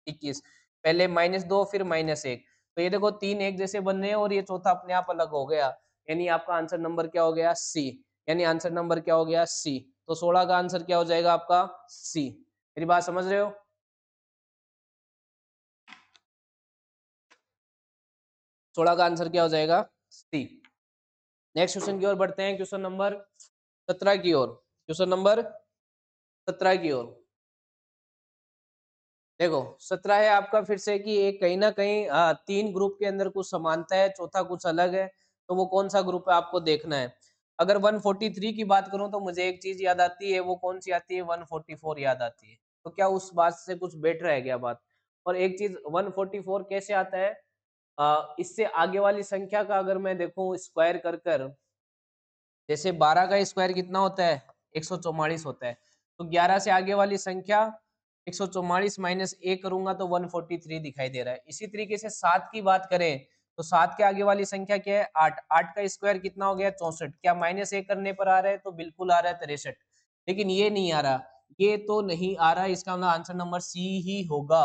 [SPEAKER 1] 21, पहले -2 फिर -1, तो ये देखो तीन एक जैसे बन रहे हैं और ये चौथा अपने आप अलग हो गया, यानी आपका आंसर नंबर क्या हो गया सी। यानी आंसर नंबर क्या हो गया सी। तो 16 का आंसर क्या हो जाएगा आपका सी। मेरी बात समझ रहे हो? 16 का आंसर क्या हो जाएगा सी। नेक्स्ट क्वेश्चन की ओर बढ़ते हैं, क्वेश्चन नंबर 17 की ओर। क्वेश्चन नंबर 17 की ओर देखो 17 है आपका फिर से कि एक कहीं ना कहीं तीन ग्रुप के अंदर कुछ समानता है, चौथा कुछ अलग है, तो वो कौन सा ग्रुप है आपको देखना है। अगर 143 की बात करूं तो मुझे एक चीज याद आती है, वो कौन सी आती है 144 याद आती है। तो क्या उस बात से कुछ बेटर है क्या बात? और एक चीज 144 कैसे आता है, इससे आगे वाली संख्या का अगर मैं देखूं स्क्वायर कर कर, जैसे 12 का स्क्वायर कितना होता है 144 होता है, तो 11 से आगे वाली संख्या 144 माइनस ए करूंगा तो 143 दिखाई दे रहा है। इसी तरीके से 7 की बात करें तो 7 के आगे वाली संख्या क्या है 8, 8 का स्क्वायर कितना हो गया 64, क्या माइनस ए करने पर आ रहा है? तो बिल्कुल आ रहा है 63, लेकिन ये नहीं आ रहा, ये तो नहीं आ रहा, इसका मतलब आंसर नंबर सी ही होगा।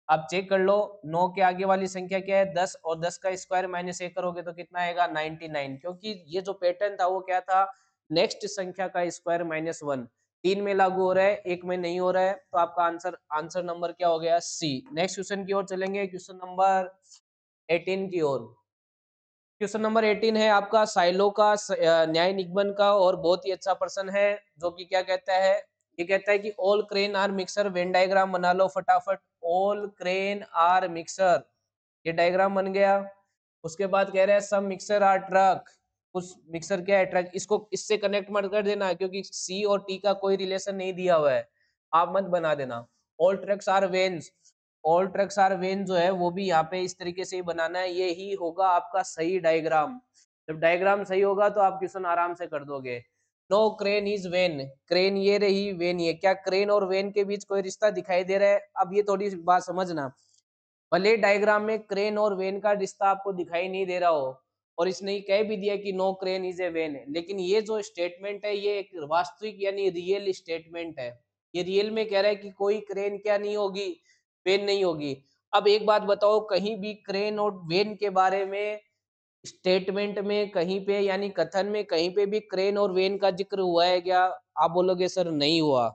[SPEAKER 1] आप चेक कर लो, 9 के आगे वाली संख्या क्या है 10, और 10 का स्क्वायर माइनस एक करोगे तो कितना आएगा 99, क्योंकि ये जो पैटर्न था वो क्या था, नेक्स्ट संख्या का स्क्वायर -1, तीन में लागू हो रहा है एक में नहीं हो रहा है, तो आपका आंसर आंसर नंबर क्या हो गया सी। नेक्स्ट क्वेश्चन की ओर चलेंगे, क्वेश्चन नंबर 18 की ओर। क्वेश्चन नंबर 18 है आपका साइलो का न्याय निगमन का, और बहुत ही अच्छा प्रश्न है, जो कि क्या कहता है, ये कहता है कि all crane are mixer, venn diagram बना लो फटाफट। ऑल क्रेन आर मिक्सर, ये डायग्राम बन गया। उसके बाद कह रहे हैं सम मिक्सर आर ट्रक, कुछ मिक्सर क्या है ट्रक, इसको इससे कनेक्ट मत कर देना क्योंकि सी और टी का कोई रिलेशन नहीं दिया हुआ है, आप मत बना देना। All trucks are vans, all trucks are van जो है वो भी यहाँ पे इस तरीके से ही बनाना है, ये ही होगा आपका सही डायग्राम। जब डायग्राम सही होगा तो आप क्वेश्चन आराम से कर दोगे। No crane is van, crane ये रही वेन ये, क्या क्रेन और वेन के बीच कोई रिश्ता दिखाई दे रहा है? अब ये थोड़ी बात समझना, भले डायग्राम में क्रेन और वेन का रिश्ता आपको दिखाई नहीं दे रहा हो और इसने ही कह भी दिया कि no crane is a van, लेकिन ये जो स्टेटमेंट है ये एक वास्तविक यानी रियल स्टेटमेंट है। ये रियल में कह रहा है कि कोई क्रेन क्या नहीं होगी, वेन नहीं होगी। अब एक बात बताओ, कहीं भी क्रेन और वेन के बारे में स्टेटमेंट में कहीं पे यानी कथन में कहीं पे भी क्रेन और वेन का जिक्र हुआ है क्या? आप बोलोगे सर नहीं हुआ।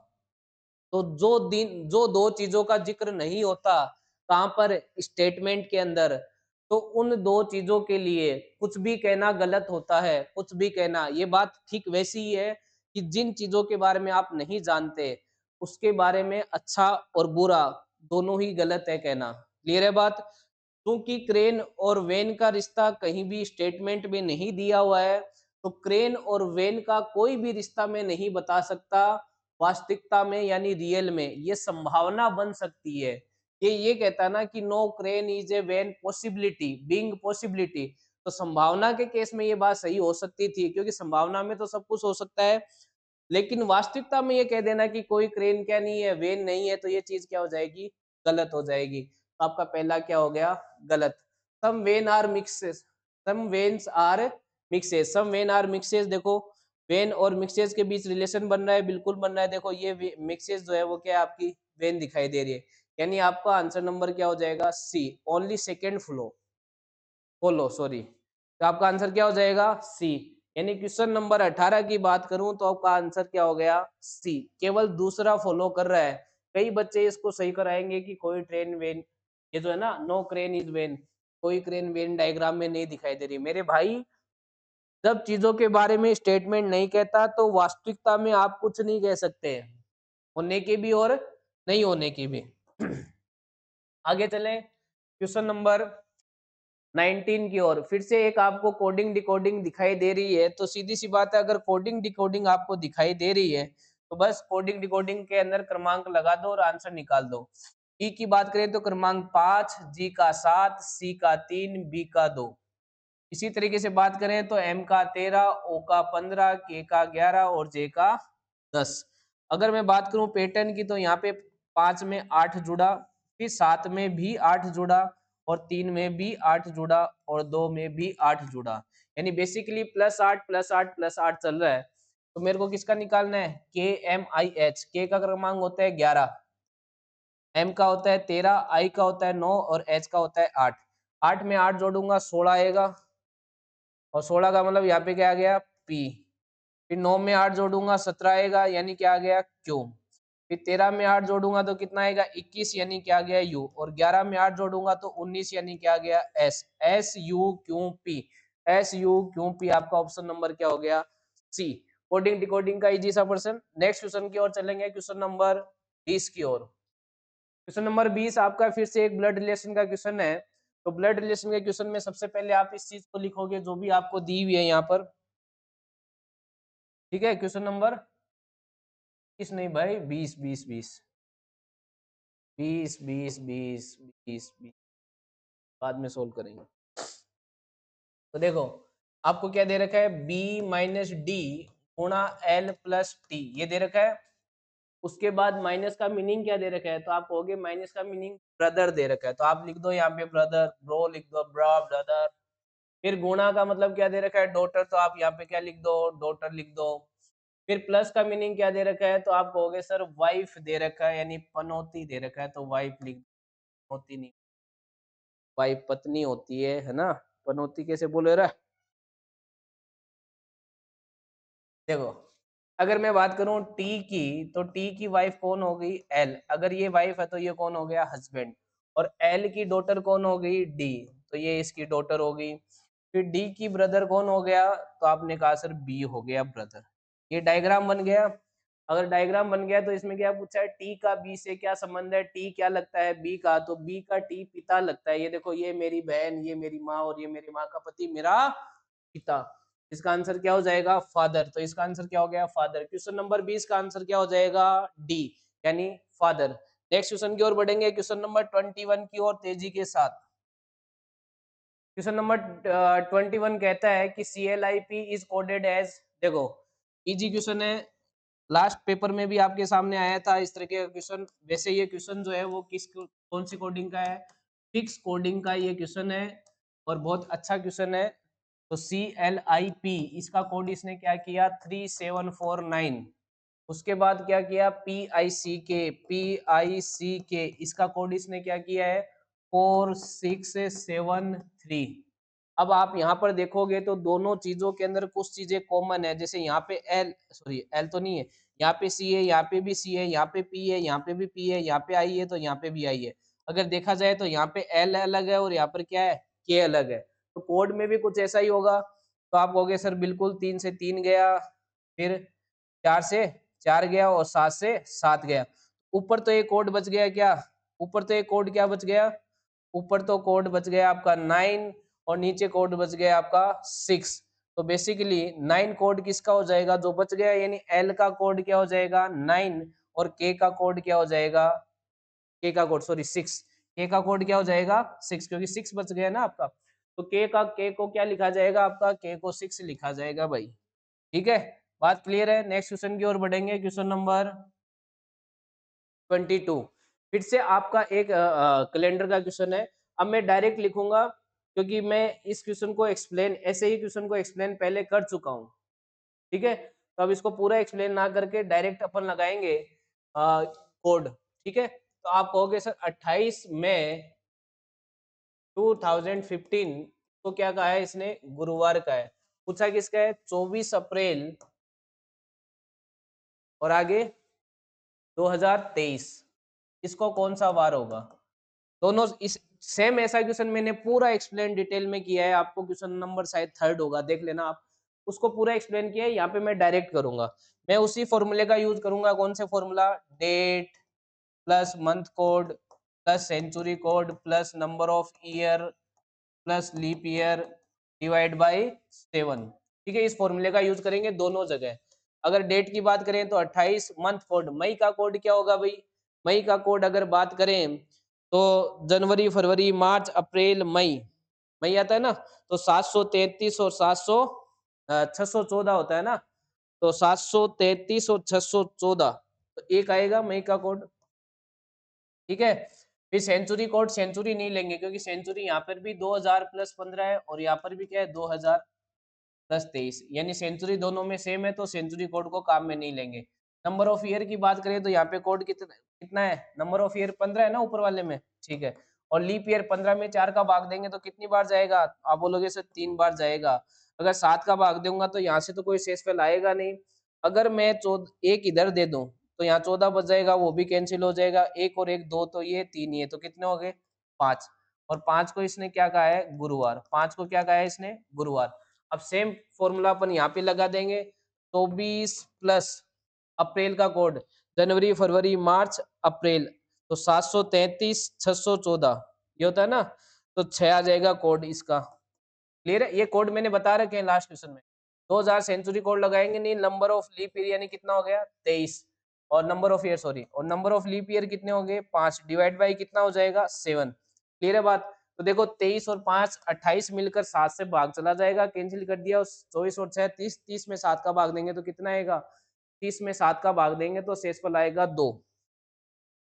[SPEAKER 1] तो जो दो चीजों का जिक्र नहीं होता कहाँ पर, स्टेटमेंट के अंदर, तो उन दो चीजों के लिए कुछ भी कहना गलत होता है, कुछ भी कहना। ये बात ठीक वैसी ही है कि जिन चीजों के बारे में आप नहीं जानते उसके बारे में अच्छा और बुरा दोनों ही गलत है कहना। क्लियर है बात? क्योंकि क्रेन और वेन का रिश्ता कहीं भी स्टेटमेंट में नहीं दिया हुआ है, तो क्रेन और वेन का कोई भी रिश्ता मैं नहीं बता सकता वास्तविकता में यानी रियल में। ये संभावना बन सकती है, ये कहता ना कि no crane is a van possibility being possibility, तो संभावना के केस में ये बात सही हो सकती थी क्योंकि संभावना में तो सब कुछ हो सकता है, लेकिन वास्तविकता में ये कह देना कि कोई क्रेन क्या नहीं है, वेन नहीं है, तो ये चीज क्या हो जाएगी, गलत हो जाएगी। तो आपका पहला क्या हो गया, गलत। Some vein are mixes, some veins are mixes, some vein are mixes, देखो वेन और मिक्सेस के बीच रिलेशन बन रहा है, बिल्कुल बन रहा है। देखो ये मिक्सेस जो है वो क्या है आपकी वेन दिखाई दे रही है, यानी आपका आंसर नंबर क्या हो जाएगा see, only second flow follow sorry. तो आपका आंसर क्या हो जाएगा सी। यानी क्वेश्चन नंबर 18 की बात करूं तो आपका आंसर क्या हो गया सी, केवल दूसरा फॉलो कर रहा है। कई बच्चे इसको सही कराएंगे कि कोई ट्रेन वेन ये जो है ना, नो क्रेन इज वेन, कोई क्रेन वेन डायग्राम में नहीं दिखाई दे रही। मेरे भाई, जब चीजों के बारे में स्टेटमेंट नहीं कहता तो वास्तविकता में आप कुछ नहीं कह सकते, होने की भी और नहीं होने की भी। आगे चलें क्वेश्चन नंबर 19 की ओर। फिर से एक आपको कोडिंग डिकोडिंग दिखाई दे रही है, तो सीधी सी बात है, अगर कोडिंग डिकोडिंग आपको दिखाई दे रही है तो बस कोडिंग डिकोडिंग के अंदर क्रमांक लगा दो और आंसर निकाल दो। ई की बात करें तो क्रमांक 5, जी का 7, सी का 3, बी का 2। इसी तरीके से बात करें तो एम का 13, ओ का 15, के का 11 और जे का 10। अगर मैं बात करूं पैटर्न की, तो यहाँ पे 5 में 8 जुड़ा, फिर 7 में भी 8 जुड़ा, और 3 में भी 8 जुड़ा, और 2 में भी 8 जुड़ा। यानी बेसिकली +8 +8 +8 चल रहा है। तो मेरे को किसका निकालना है? के एम आई एच। के का क्रमांक होता है 11, एम का होता है 13, आई का होता है 9 और एच का होता है 8। 8 में 8 जोड़ूंगा 16 आएगा, और 16 का मतलब यहाँ पे क्या आ गया? पी। फिर 9 में 8 जोड़ूंगा 17 आएगा, यानी क्या आ गया? क्यू। फिर 13 में 8 जोड़ूंगा तो कितना आएगा? 21, यानी क्या आ गया? यू। और 11 में 8 जोड़ूंगा तो 19, यानी क्या आ गया? S. S U Q P. S U Q P आपका ऑप्शन नंबर क्या हो गया? सी। कोडिंग डिकोडिंग का इजी सा पर्सन। नेक्स्ट क्वेश्चन की ओर चलेंगे, क्वेश्चन नंबर 20 की ओर। क्वेश्चन नंबर 20 आपका फिर से एक ब्लड रिलेशन का क्वेश्चन है। तो ब्लड रिलेशन के क्वेश्चन में सबसे पहले आप इस चीज को लिखोगे जो भी आपको दी हुई है यहाँ पर, ठीक है? क्वेश्चन नंबर 20 नहीं भाई, 20 बाद में सोल्व करेंगे। तो देखो, आपको क्या दे रखा है? b माइनस डी गुणा एल प्लस टी, ये दे रखा है। उसके बाद माइनस का मीनिंग क्या दे रखा है? तो आप कहोगे माइनस का मीनिंग ब्रदर दे रखा है, तो आप लिख दो यहाँ पे ब्रदर, ब्रो लिख दो, ब्रा ब्रदर। फिर गुणा का मतलब क्या दे रखा है? डॉटर, तो आप यहाँ पे क्या लिख दो? डॉटर लिख दो। फिर प्लस का मीनिंग क्या दे रखा है? तो आप कहोगे सर वाइफ दे रखा है, यानी पनौती दे रखा है, तो वाइफ लिख दो, पनौती नहीं, वाइफ पत्नी होती है ना? पनौती कैसे बोले रहा? देखो, अगर मैं बात करूं टी की, तो टी की वाइफ कौन हो गई? एल। अगर ये वाइफ है तो ये कौन हो गया? हस्बैंड। और एल की डॉटर कौन हो गई? डी, तो ये इसकी डॉटर हो गई। फिर डी की ब्रदर कौन हो गया? तो आपने कहा सर बी हो गया ब्रदर। ये डायग्राम बन गया। अगर डायग्राम बन गया तो इसमें क्या पूछा है? टी का बी से क्या संबंध है? टी क्या लगता है? बी का, तो बी का टी पिता लगता है। ये देखो, ये मेरी बहन, ये मेरी माँ, और ये मेरी माँ का पति मेरा पिता। इसका आंसर क्या हो जाएगा? फादर। तो इसका आंसर क्या हो गया? फादर। क्वेश्चन नंबर 20 का आंसर क्या हो जाएगा? डी, यानी फादर। नेक्स्ट क्वेश्चन की ओर बढ़ेंगे, क्वेश्चन नंबर 21 की ओर तेजी के साथ। क्वेश्चन नंबर 21 कहता है कि CLIP इज कोडेड एज, देखो इजी क्वेश्चन है, लास्ट पेपर में भी आपके सामने आया था इस तरह के क्वेश्चन। वैसे ये क्वेश्चन जो है वो कौन सी कोडिंग का है? फिक्स कोडिंग का ये क्वेश्चन है, और बहुत अच्छा क्वेश्चन है। तो CLIP इसका कोड इसने क्या किया? 3749। उसके बाद क्या किया? PICK इसका कोड इसने क्या किया है? 4673। अब आप यहाँ पर देखोगे तो दोनों चीजों के अंदर कुछ चीजें कॉमन है, जैसे यहाँ पे एल, सॉरी एल तो नहीं है, यहाँ पे सी है, यहाँ पे भी सी है, यहाँ पे पी है, यहाँ पे भी पी है, यहाँ पे आई है, तो यहाँ पे भी आई है। अगर देखा जाए तो यहाँ पे एल अलग है और यहाँ पर क्या है? के अलग है। तो कोड में भी कुछ ऐसा ही होगा। तो आप कहोगे सर बिल्कुल 3 से 3 गया, फिर 4 से 4 गया, और 7 से 7 गया। ऊपर तो एक कोड बच गया क्या? ऊपर तो एक कोड क्या बच गया? ऊपर तो कोड बच गया आपका 9, और नीचे कोड बच गया आपका 6। तो बेसिकली 9 कोड किसका हो जाएगा जो बच गया? यानी एल का कोड क्या हो जाएगा? 9, और के का कोड क्या हो जाएगा? के का कोड, सॉरी 6, के का कोड क्या हो जाएगा? 6, क्योंकि 6 बच गया ना आपका। तो के को क्या लिखा जाएगा आपका? के को 6 लिखा जाएगा भाई। ठीक है, बात क्लियर है? नेक्स्ट क्वेश्चन की ओर बढ़ेंगे, क्वेश्चन नंबर 22। फिर से आपका एक कैलेंडर का क्वेश्चन है। अब मैं डायरेक्ट लिखूंगा, क्योंकि मैं इस क्वेश्चन को एक्सप्लेन, ऐसे ही क्वेश्चन को एक्सप्लेन पहले कर चुका हूँ। ठीक है, तो अब इसको पूरा एक्सप्लेन ना करके डायरेक्ट अपन लगाएंगे कोड। ठीक है, तो आप कहोगे सर 28 मई 2015 को क्या कहा है इसने? गुरुवार का है। पूछा किसका है? 24 अप्रैल और आगे 2023, इसको कौन सा वार होगा? दोनों इस सेम ऐसा क्वेश्चन मैंने पूरा एक्सप्लेन डिटेल में किया है, आपको क्वेश्चन नंबर शायद 3 होगा, देख लेना आप। उसको पूरा एक्सप्लेन किया है, यहाँ पे मैं डायरेक्ट करूंगा। मैं उसी फॉर्मूले का यूज करूंगा, कौन से formula, date plus month code plus century code plus number of year plus leap year divide by 7। ठीक है, इस फॉर्मूले का यूज करेंगे दोनों जगह। अगर डेट की बात करें तो 28, मंथ कोड मई का कोड क्या होगा भाई, मई का कोड अगर बात करें तो जनवरी फरवरी मार्च अप्रैल मई, मई आता है ना, तो 733 और 614 होता है ना, तो 733 और 614, तो एक आएगा मई का कोड। ठीक है, फिर सेंचुरी कोड, सेंचुरी नहीं लेंगे क्योंकि सेंचुरी यहाँ पर भी 2000 प्लस 15 है और यहाँ पर भी क्या है 2000 प्लस 23, यानी सेंचुरी दोनों में सेम है, तो सेंचुरी कोड को काम में नहीं लेंगे। नंबर ऑफ ईयर की बात करें तो यहाँ पे कोड कितना कितना है, नंबर ऑफ ईयर 15 है ना ऊपर वाले में, ठीक है, और लीप ईयर 15 में 4 का भाग देंगे तो कितनी बार जाएगा, आप बोलोगे सर 3 बार जाएगा। अगर 7 का भाग दूंगा तो यहाँ से तो कोई शेषफल आएगा नहीं। अगर मैं एक इधर दे दूं तो यहाँ 14 बच जाएगा, वो भी कैंसिल हो जाएगा, एक और एक दो, तो ये 3 ही है, तो कितने हो गए 5। और 5 को इसने क्या कहा है गुरुवार, 5 को क्या कहा है इसने गुरुवार। अब सेम फॉर्मूला अपन यहाँ पे लगा देंगे, 24 प्लस अप्रैल का कोड, जनवरी फरवरी मार्च अप्रैल, तो 733 614 ये होता है ना, तो 6 आ जाएगा कोड इसका। क्लियर है, ये कोड मैंने बता रखे हैं लास्ट क्वेश्चन में। 2000 सेंचुरी कोड लगाएंगे नहीं, नंबर ऑफ लीप ईयर यानी कितना हो गया 23, और नंबर ऑफ ईयर सॉरी, और नंबर ऑफ लीप ईयर कितने हो गए 5, डिवाइड बाई कितना हो जाएगा 7। क्लियर है बात, तो देखो 23 और 5 28 मिलकर 7 से भाग चला जाएगा, कैंसिल कर दिया, 24 और 6 30, 30 में 7 का भाग देंगे तो कितना आएगा, 30 में 7 का भाग देंगे तो शेषफल आएगा 2।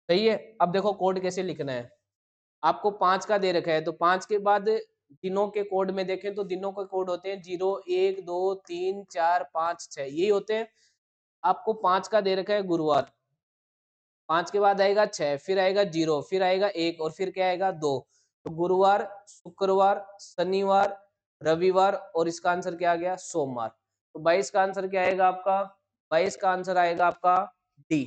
[SPEAKER 1] सही है, अब देखो कोड कैसे लिखना है, आपको 5 का दे रखा है तो 5 के बाद दिनों के कोड में देखें तो दिनों के कोड होते हैं 0 1 2 3 4 5 6, यही होते हैं। आपको 5 का दे रखा है गुरुवार, 5 के बाद आएगा 6, फिर आएगा 0, फिर आएगा 1 और फिर क्या आएगा 2, तो गुरुवार शुक्रवार शनिवार रविवार, और इसका आंसर क्या आ गया सोमवार। तो 22 का आंसर क्या आएगा आपका, 22 का आंसर आएगा आपका डी,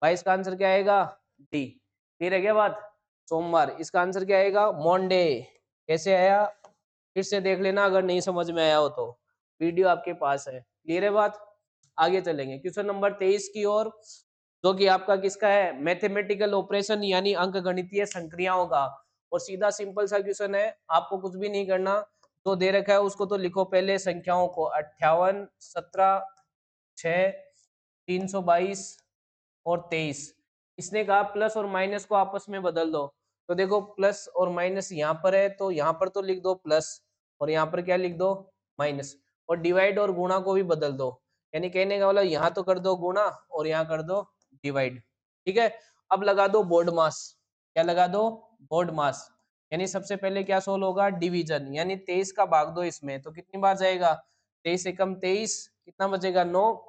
[SPEAKER 1] 22 का आंसर क्या आएगा डी। क्लियर है क्या बात, सोमवार, इसका आंसर क्या आएगा मंडे। कैसे आया, फिर से देख लेना अगर नहीं समझ में आया हो तो, वीडियो आपके पास है। क्लियर है बात, आगे चलेंगे क्वेश्चन नंबर 23 की ओर, जो कि आपका किसका है मैथमेटिकल ऑपरेशन यानी अंक गणितीय संक्रियाओं का, और सीधा सिंपल सा क्वेश्चन है, आपको कुछ भी नहीं करना, तो दे रखा है उसको तो लिखो पहले संख्याओं को, 58 17 6 322 और 23। इसने कहा प्लस और माइनस को आपस में बदल दो, तो देखो प्लस और माइनस यहाँ पर है तो यहाँ पर तो लिख दो प्लस, और यहाँ पर क्या लिख दो माइनस, और डिवाइड और गुणा को भी बदल दो, यानी कहने का मतलब यहाँ तो कर दो गुणा और यहाँ कर दो डिवाइड। ठीक है, अब लगा दो बोर्ड मास, क्या लगा दो बोर्ड मास, यानी सबसे पहले क्या सोल्व होगा डिवीजन, यानी 23 का भाग दो इसमें तो कितनी बार जाएगा, 23 एकम 23, कितना बचेगा 9,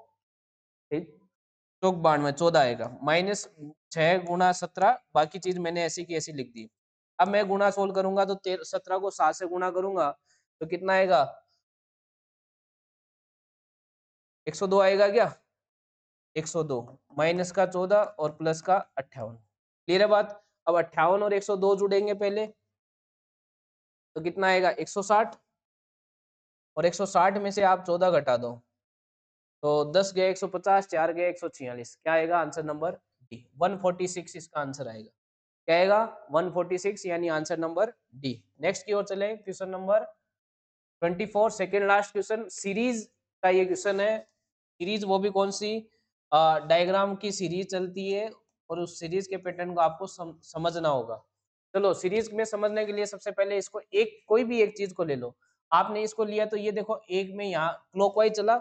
[SPEAKER 1] चौक 92 14 आएगा, माइनस 6 गुणा 17, बाकी चीज मैंने ऐसी की ऐसी लिख दी। अब मैं गुणा सोल्व करूंगा तो 17 को 7 से गुणा करूंगा तो कितना आएगा 102 आएगा क्या, 102 माइनस का 14 और प्लस का 58। क्लियर है बात, अब 58 और 102 जुड़ेंगे पहले तो कितना आएगा 160, और 160 में से आप 14 घटा दो तो 10 गए 150, 4 गए 146, क्या आएगा आंसर नंबर डी 146, इसका आंसर आएगा, क्या आएगा 146, यानी आंसर नंबर डी। नेक्स्ट की ओर चले, question number 24, second last question, series का ये क्वेश्चन है। सीरीज वो भी कौन सी, डायग्राम की सीरीज चलती है और उस सीरीज के पैटर्न को आपको समझना होगा। चलो सीरीज में समझने के लिए सबसे पहले इसको एक कोई भी एक चीज को ले लो, आपने इसको लिया तो ये देखो एक में यहाँ क्लॉकवाइज चला,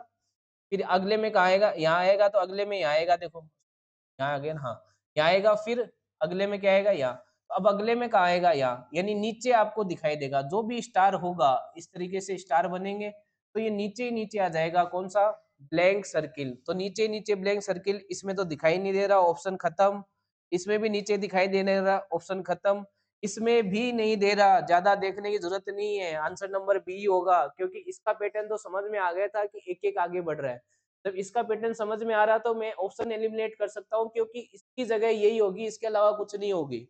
[SPEAKER 1] फिर अगले में कहा आएगा यहाँ आएगा, तो अगले में यहाँ आएगा, देखो यहाँ अगेन हाँ यहाँ आएगा, फिर अगले में क्या आएगा यहाँ, तो अब अगले में कहा आएगा यहाँ, यानी नीचे आपको दिखाई देगा जो भी स्टार होगा, इस तरीके से स्टार बनेंगे तो ये नीचे ही नीचे आ जाएगा, कौन सा ब्लैंक सर्किल, तो नीचे नीचे ब्लैंक सर्किल, इसमें तो दिखाई नहीं दे रहा ऑप्शन खत्म, इसमें भी नीचे दिखाई दे नहीं रहा ऑप्शन खत्म, इसमें भी नहीं दे रहा, ज्यादा देखने की जरूरत नहीं है, आंसर नंबर बी होगा, क्योंकि इसका पैटर्न तो समझ में आ गया था कि एक एक आगे बढ़ रहा है। जब इसका पैटर्न समझ में आ रहा तो मैं ऑप्शन एलिमिनेट कर सकता हूँ, क्योंकि इसकी जगह यही होगी, इसके अलावा कुछ नहीं होगी।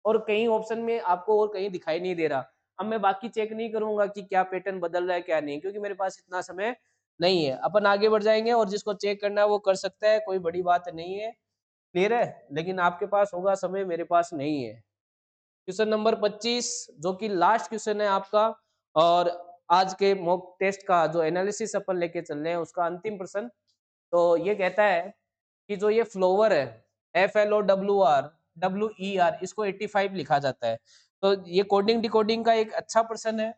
[SPEAKER 1] और कहीं ऑप्शन में आपको और कहीं दिखाई नहीं दे रहा। अब मैं बाकी चेक नहीं करूँगा कि क्या पैटर्न बदल रहा है, क्या नहीं, क्योंकि मेरे पास इतना समय नहीं है। अपन आगे बढ़ जाएँगे और जिसको चेक करना है वो कर सकता है, कोई बड़ी बात नहीं है। क्लियर है? लेकिन आपके पास होगा समय, मेरे पास नहीं है। क्वेश्चन नंबर 25 जो कि लास्ट क्वेश्चन है आपका और आज के मॉक टेस्ट का जो एनालिसिस अपन लेके चल रहे हैं उसका अंतिम प्रश्न। तो ये कहता है कि जो ये फ्लोवर है FLOWR इसको 85 लिखा जाता है। तो ये कोडिंग डिकोडिंग का एक अच्छा प्रश्न है।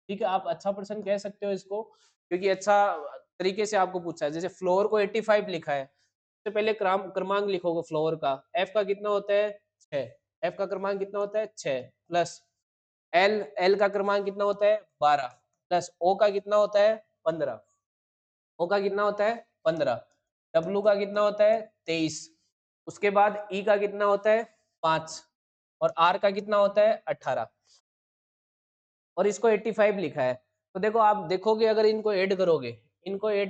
[SPEAKER 1] ठीक है, आप अच्छा प्रश्न कह सकते हो इसको, क्योंकि अच्छा तरीके से आपको पूछा है। जैसे फ्लोर को 85 लिखा है, सबसे पहले क्रमांक लिखोगे फ्लोर का। एफ का कितना होता है 6, एफ का क्रमांक कितना होता है 6 प्लस एल, एल का क्रमांक कितना होता है 12 प्लस ओ का कितना होता है 15, ओ का कितना होता है 15, डब्लू का कितना होता है 23, उसके बाद ई का कितना होता है 5 और आर का कितना होता है 18 और इसको 85 लिखा है। तो देखो आप देखोगे अगर इनको ऐड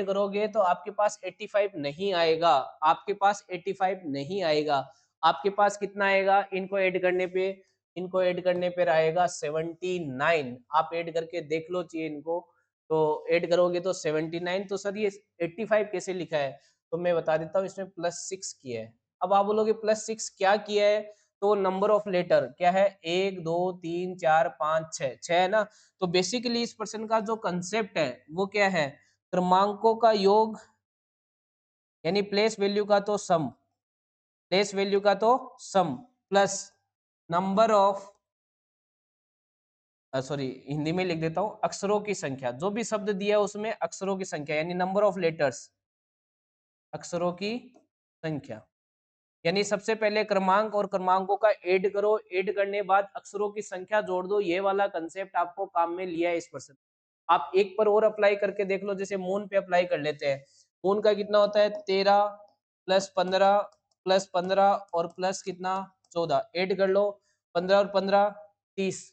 [SPEAKER 1] करोगे तो आपके पास 85 नहीं आएगा, आपके पास 85 नहीं आएगा। आपके पास कितना आएगा इनको ऐड करने पे आएगा 79। आप ऐड करके देख लो चाहिए इनको, तो ऐड करोगे तो 79। तो सर ये 85 कैसे लिखा है? तो मैं बता देता हूँ, इसमें +6 किया है। अब आप बोलोगे +6 क्या किया है? तो नंबर ऑफ लेटर क्या है 1 2 3 4 5 6 6 है ना। तो बेसिकली इस प्रश्न का जो कंसेप्ट है वो क्या है, क्रमांकों का योग यानी प्लेस वैल्यू का तो sum plus number of sorry Hindi में लिख देता हूं, अक्षरों की संख्या। जो भी शब्द दिया है उसमें अक्षरों की संख्या यानी नंबर ऑफ लेटर्स, अक्षरों की संख्या। यानी सबसे पहले क्रमांक और क्रमांकों का ऐड करो, ऐड करने बाद अक्षरों की संख्या जोड़ दो। ये वाला कंसेप्ट आपको काम में लिया है इस प्रश्न। आप एक पर और अप्लाई करके देख लो, जैसे मून पे अप्लाई कर लेते हैं। मून का कितना होता है 13 प्लस 15 और प्लस कितना 14, ऐड कर लो 15 और 15 30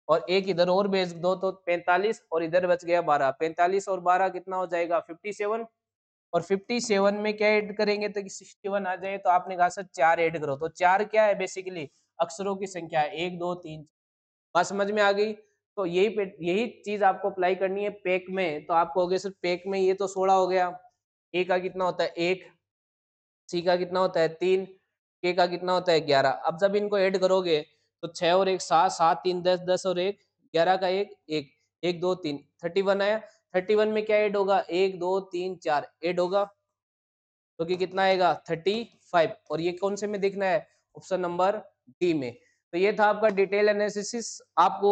[SPEAKER 1] और एक इधर और भेज दो तो 45 और इधर बच गया 12। 45 और 12 कितना हो जाएगा 57 और 57 में क्या ऐड करेंगे तो 61 आ जाए। तो आपने कहा सर 4 ऐड करो, तो 4 क्या है बेसिकली अक्षरों की संख्या है 1 2 3। बात समझ में आ गई? तो यही चीज आपको अप्लाई करनी है पेक में। तो आपको हो गया सर पेक में ये तो 16 हो गया, ए का कितना होता है 1, सी का कितना होता है 3, के का कितना होता है 11। अब जब इनको ऐड करोगे तो 6 और 1 7, 7 3 10, 10 और 1 11 का 1 1 1 2 3 31 आया। 31 में क्या ऐड होगा 1 2 3 4 ऐड होगा, तो कि कितना आएगा 35। और ये कौन से में देखना है ऑप्शन नंबर डी में। तो ये था आपका डिटेल एनालिसिस। आपको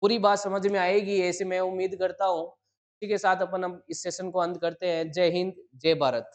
[SPEAKER 1] पूरी बात समझ में आएगी ऐसे मैं उम्मीद करता हूँ। इसी के साथ अपन हम इस सेशन को अंत करते हैं। जय हिंद, जय भारत।